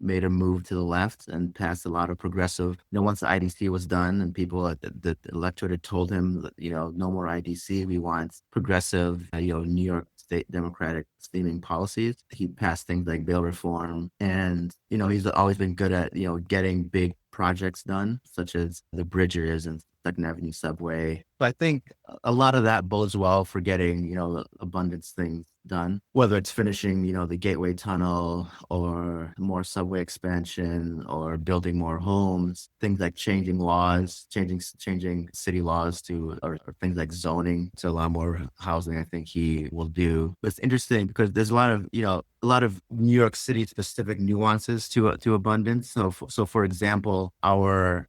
made a move to the left and passed a lot of progressive, once the IDC was done and people at the electorate had told him, no more IDC, we want progressive, New York State Democratic steaming policies. He passed things like bail reform, and, he's always been good at, getting big projects done, such as the bridges and Second Avenue subway. So I think a lot of that bodes well for getting, the abundance things done, whether it's finishing, the Gateway Tunnel or more subway expansion or building more homes, things like changing laws, changing city laws or things like zoning to allow more housing. I think he will do. But it's interesting because there's a lot of New York City specific nuances to abundance. So for example, our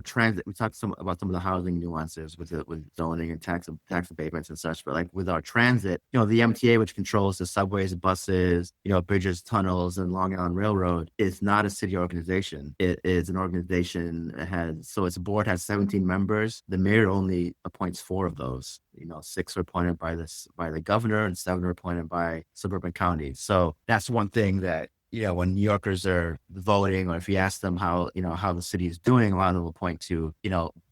transit, we talked about some of the housing nuances with zoning and tax abatements and such, but like with our transit, the MTA, which controls the subways, buses, bridges, tunnels, and Long Island Railroad, is not a city organization. It is an organization its board has 17 members. The mayor only appoints 4 of those. 6 are appointed by the governor and 7 are appointed by suburban counties. So that's one thing that, when New Yorkers are voting, or if you ask them how the city is doing, a lot of them will point to,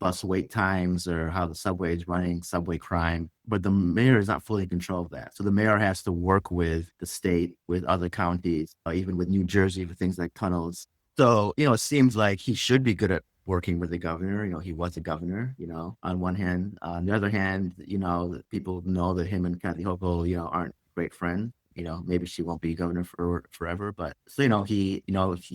bus wait times or how the subway is running, subway crime. But the mayor is not fully in control of that. So the mayor has to work with the state, with other counties, even with New Jersey for things like tunnels. So, it seems like he should be good at working with the governor. He was a governor, on one hand. On the other hand, people know that him and Kathy Hochul, aren't great friends. Maybe she won't be governor for forever, but so, he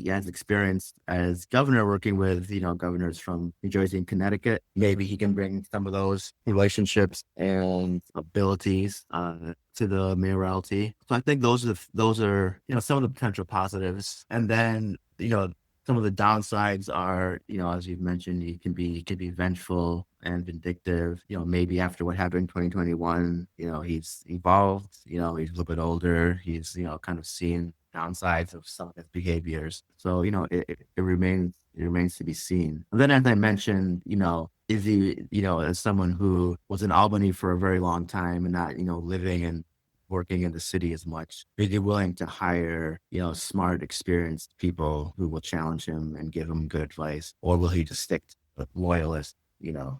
has experience as governor working with, governors from New Jersey and Connecticut. Maybe he can bring some of those relationships and abilities to the mayoralty. So I think those are some of the potential positives. And then, some of the downsides are, as you've mentioned, he can be vengeful and vindictive. Maybe after what happened in 2021, he's evolved. He's a little bit older. He's kind of seen downsides of some of his behaviors. So it remains to be seen. And then, as I mentioned, is he as someone who was in Albany for a very long time and not living and working in the city as much, is he willing to hire, smart, experienced people who will challenge him and give him good advice? Or will he just stick to loyalists,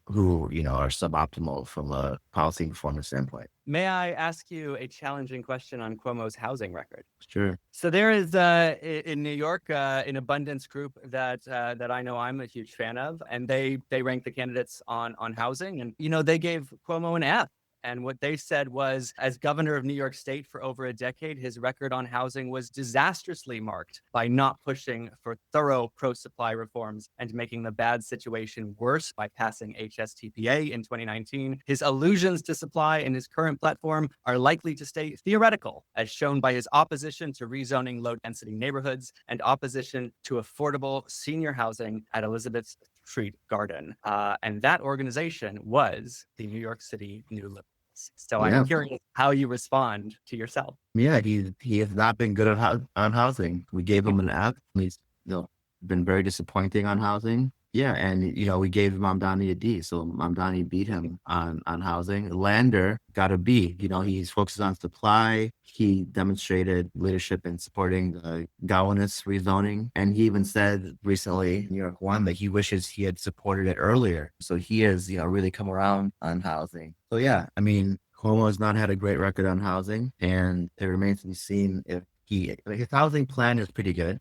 who, are suboptimal from a policy performance standpoint?
May I ask you a challenging question on Cuomo's housing record?
Sure.
So there is in New York an abundance group that I know I'm a huge fan of, and they rank the candidates on housing, and they gave Cuomo an F. And what they said was, as governor of New York State for over a decade, his record on housing was disastrously marked by not pushing for thorough pro-supply reforms and making the bad situation worse by passing HSTPA in 2019. His allusions to supply in his current platform are likely to stay theoretical, as shown by his opposition to rezoning low-density neighborhoods and opposition to affordable senior housing at Elizabeth Street Garden. And that organization was the New York City New Liberals. So I'm curious how you respond to yourself.
Yeah, he has not been good on housing. We gave him an F. He's been very disappointing on housing. Yeah, and we gave Mamdani a D. So Mamdani beat him on housing. Lander got a B. He's focused on supply. He demonstrated leadership in supporting the Gowanus rezoning. And he even said recently, New York One, that he wishes he had supported it earlier. So he has, really come around on housing. So yeah, Cuomo has not had a great record on housing, and it remains to be seen if his housing plan is pretty good,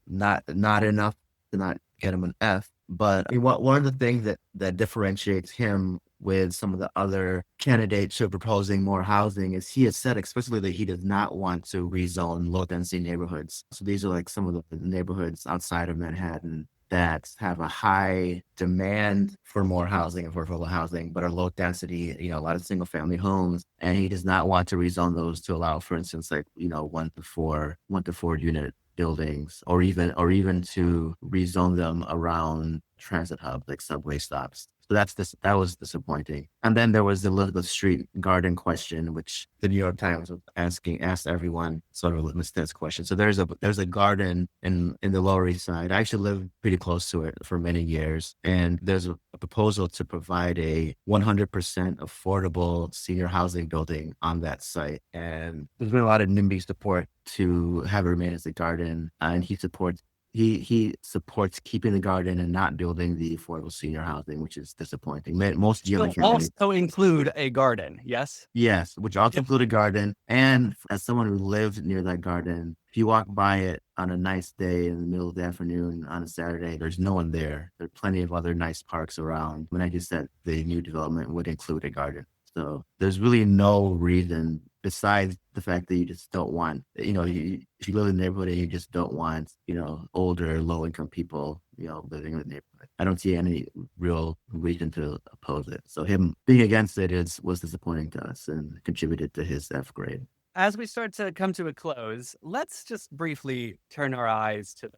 not enough to not get him an F. But one of the things that differentiates him with some of the other candidates who are proposing more housing is he has said explicitly that he does not want to rezone low-density neighborhoods. So these are like some of the neighborhoods outside of Manhattan that have a high demand for more housing, affordable housing, but are low density, a lot of single family homes. And he does not want to rezone those to allow, for instance, like, 1 to 4 unit buildings, or even to rezone them around transit hubs like subway stops. So that was disappointing. And then there was the Elizabeth Street Garden question, which the New York Times was asked everyone, sort of a litmus test question. So there's a garden in the Lower East Side. I actually lived pretty close to it for many years. And there's a proposal to provide a 100% affordable senior housing building on that site. And there's been a lot of NIMBY support to have it remain as a garden. And he supports he supports keeping the garden and not building the affordable senior housing, which is disappointing. Most
Will
GLA companies,
also include a garden, yes?
yes, which also
Yep.
include a garden. And as someone who lived near that garden, if you walk by it on a nice day in the middle of the afternoon on a Saturday, there's no one there. There are plenty of other nice parks around. When I just said the new development would include a garden. So there's really no reason besides the fact that you just don't want, if you live in the neighborhood and you just don't want, older, low income people, living in the neighborhood. I don't see any real reason to oppose it. So him being against it was disappointing to us and contributed to his F grade.
As we start to come to a close, let's just briefly turn our eyes to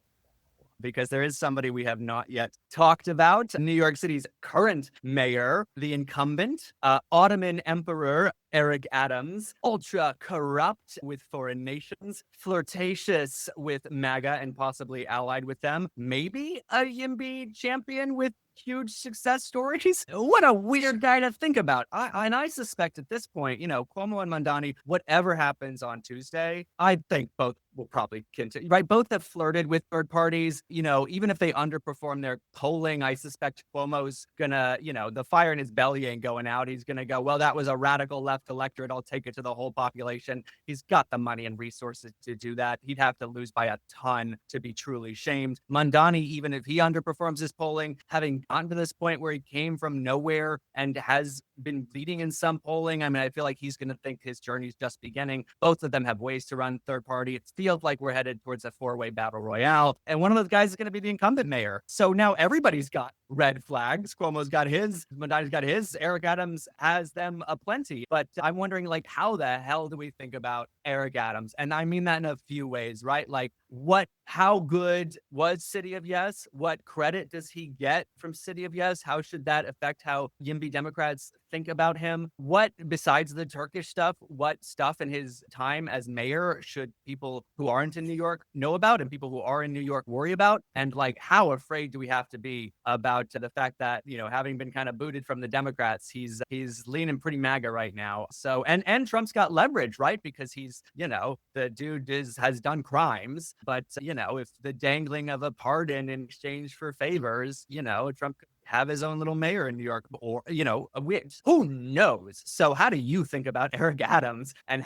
because there is somebody we have not yet talked about. New York City's current mayor, the incumbent, Ottoman Emperor Eric Adams, ultra corrupt with foreign nations, flirtatious with MAGA and possibly allied with them, maybe a YIMBY champion with huge success stories. What a weird guy to think about. I suspect at this point, Cuomo and Mamdani, whatever happens on Tuesday, I think both will probably continue, right? Both have flirted with third parties, even if they underperform their polling, I suspect Cuomo's gonna, the fire in his belly ain't going out. He's gonna go, well, that was a radical left electorate. I'll take it to the whole population. He's got the money and resources to do that. He'd have to lose by a ton to be truly shamed. Mamdani, even if he underperforms his polling, having gotten to this point where he came from nowhere and has been leading in some polling, I feel like he's going to think his journey's just beginning. Both of them have ways to run third party. It feels like we're headed towards a four-way battle royale. And one of those guys is going to be the incumbent mayor. So now everybody's got red flags. Cuomo's got his, Mamdani's got his, Eric Adams has them aplenty. But I'm wondering, how the hell do we think about Eric Adams? And I mean that in a few ways, right? How good was City of Yes? What credit does he get from City of Yes? How should that affect how YIMBY Democrats think about him? What, besides the Turkish stuff, what stuff in his time as mayor should people who aren't in New York know about and people who are in New York worry about? And how afraid do we have to be about the fact that, having been kind of booted from the Democrats, he's leaning pretty MAGA right now. So, and Trump's got leverage, right? Because he's, the dude has done crimes, but, if the dangling of a pardon in exchange for favors, Trump could have his own little mayor in New York or, who knows? So how do you think about Eric Adams and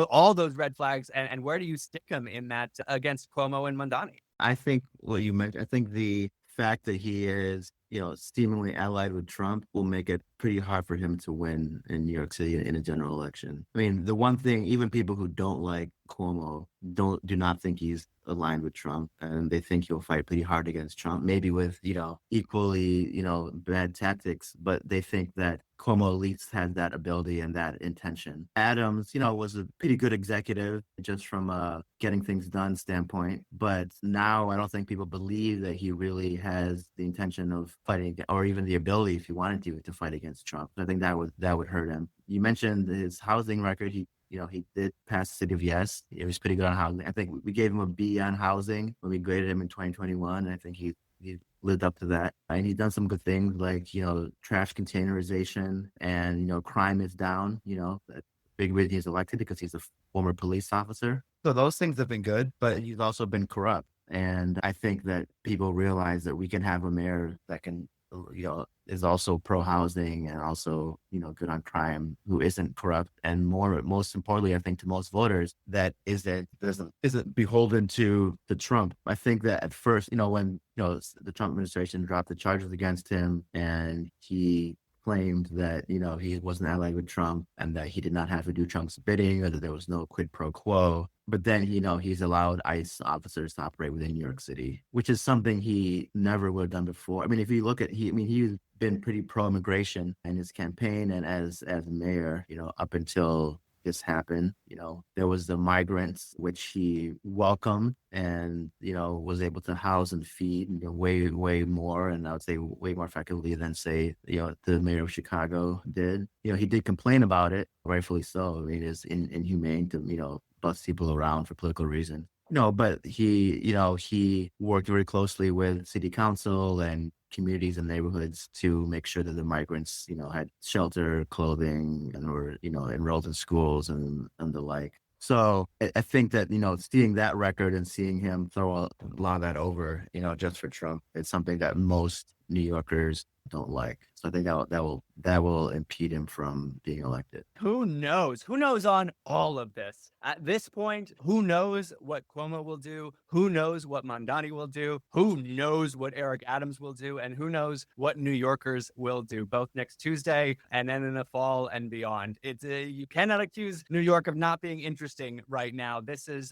all those red flags and where do you stick him in that against Cuomo and Mamdani?
I think what you mentioned, I think the fact that he is, seemingly allied with Trump will make it pretty hard for him to win in New York City in a general election. The one thing, even people who don't like Cuomo do not think he's aligned with Trump, and they think he'll fight pretty hard against Trump, maybe with, equally, bad tactics, but they think that Cuomo at least had that ability and that intention. Adams, was a pretty good executive just from a getting things done standpoint, but now I don't think people believe that he really has the intention of fighting or even the ability, if he wanted to fight against Trump. I think that would hurt him. You mentioned his housing record. He did pass City of Yes. He was pretty good on housing. I think we gave him a B on housing when we graded him in 2021. And I think he lived up to that. And he's done some good things like, trash containerization and, crime is down, that big reason he's elected because he's a former police officer. So those things have been good, but he's also been corrupt. And I think that people realize that we can have a mayor that can, is also pro-housing and also, good on crime, who isn't corrupt. And most importantly, I think to most voters, that isn't beholden to Trump. I think that at first, when, the Trump administration dropped the charges against him and he claimed that, he wasn't allied with Trump and that he did not have to do Trump's bidding or that there was no quid pro quo. But then, he's allowed ICE officers to operate within New York City, which is something he never would have done before. If you look at, he's been pretty pro-immigration in his campaign and as mayor, up until this happened. There was the migrants, which he welcomed and, was able to house and feed way, way more. And I would say way more effectively than, say, the mayor of Chicago did. He did complain about it, rightfully so. It's inhumane to, bust people around for political reasons. But he worked very closely with city council and communities and neighborhoods to make sure that the migrants, had shelter, clothing, and were, enrolled in schools and the like. So I think that, seeing that record and seeing him throw a lot of that over, just for Trump, it's something that most New Yorkers don't like. So I think that will impede him from being elected.
Who knows? Who knows on all of this? At this point, who knows what Cuomo will do? Who knows what Mamdani will do? Who knows what Eric Adams will do? And who knows what New Yorkers will do, both next Tuesday and then in the fall and beyond. It's you cannot accuse New York of not being interesting right now. This is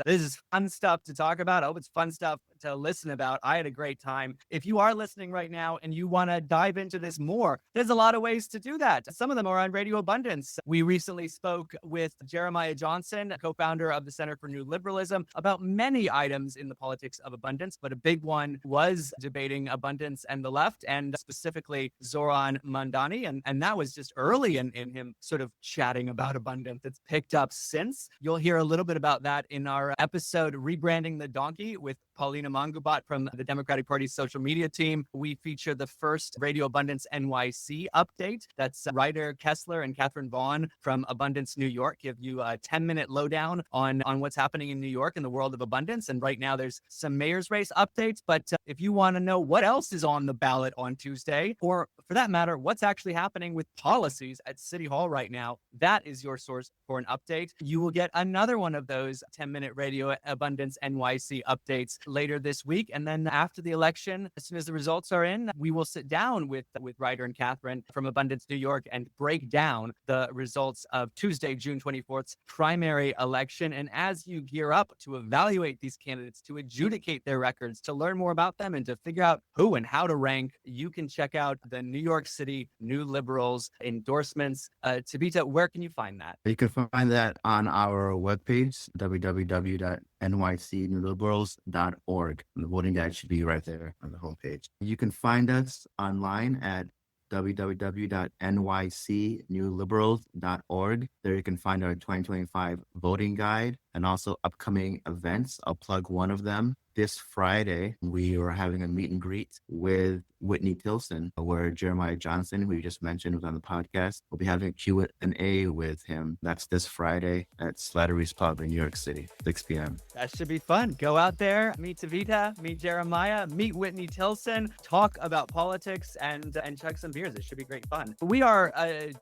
fun stuff to talk about. I hope it's fun stuff to listen about. I had a great time. If you are listening right now and you want to dive into this more, there's a lot of ways to do that. Some of them are on Radio Abundance. We recently spoke with Jeremiah Johnson, co-founder of the Center for New Liberalism, about many items in the politics of abundance, but a big one was debating abundance and the left, and specifically Zohran Mamdani. And that was just early in him sort of chatting about abundance. It's picked up since. You'll hear a little bit about that in our episode Rebranding the Donkey with Paulina Mangubat from the Democratic Party's social media team. We feature the first Radio Abundance NYC update. That's Ryder Kessler and Catherine Vaughn from Abundance New York give you a 10-minute lowdown on what's happening in New York in the world of abundance. And right now there's some mayor's race updates. But if you want to know what else is on the ballot on Tuesday, or for that matter, what's actually happening with policies at City Hall right now, that is your source for an update. You will get another one of those 10-minute Radio Abundance NYC updates later this week. And then after the election, as soon as the results are in, we will sit down with Ryder and Catherine from Abundance New York and break down the results of Tuesday, June 24th's primary election. And as you gear up to evaluate these candidates, to adjudicate their records, to learn more about them, and to figure out who and how to rank, you can check out the New York City New Liberals endorsements. Tibita, where can you find that?
You can find that on our webpage, www.nycnewliberals.org. The voting guide should be right there on the homepage. You can find us online at www.nycnewliberals.org. There you can find our 2025 voting guide and also upcoming events. I'll plug one of them. This Friday, we are having a meet and greet with Whitney Tilson, where Jeremiah Johnson, who you just mentioned, was on the podcast. We'll be having a Q&A with him. That's this Friday at Slattery's Pub in New York City, 6 p.m.
That should be fun. Go out there, meet Tibita, meet Jeremiah, meet Whitney Tilson, talk about politics, and chug some beers. It should be great fun. We are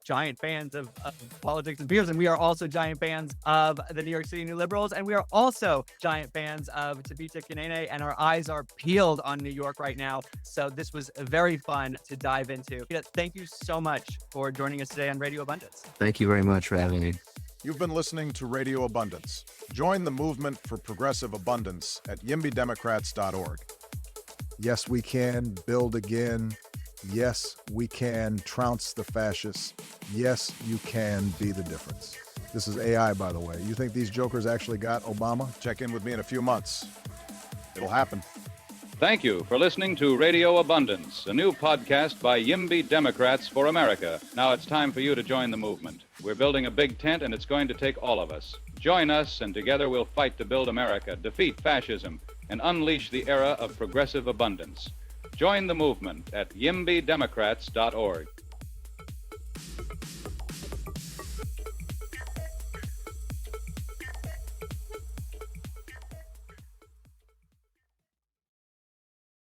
giant fans of politics and beers, and we are also giant fans of the New York City New Liberals, and we are also giant fans of Tibita Kaneene, and our eyes are peeled on New York right now. So this was very fun to dive into. Thank you so much for joining us today on Radio Abundance.
Thank you very much for having me.
You've been listening to Radio Abundance. Join the movement for progressive abundance at yimbydemocrats.org. Yes, we can build again. Yes, we can trounce the fascists. Yes, you can be the difference. This is AI, by the way. You think these jokers actually got Obama? Check in with me in a few months. It'll happen.
Thank you for listening to Radio Abundance, a new podcast by YIMBY Democrats for America. Now it's time for you to join the movement. We're building a big tent, and it's going to take all of us. Join us, and together we'll fight to build America, defeat fascism, and unleash the era of progressive abundance. Join the movement at yimbydemocrats.org.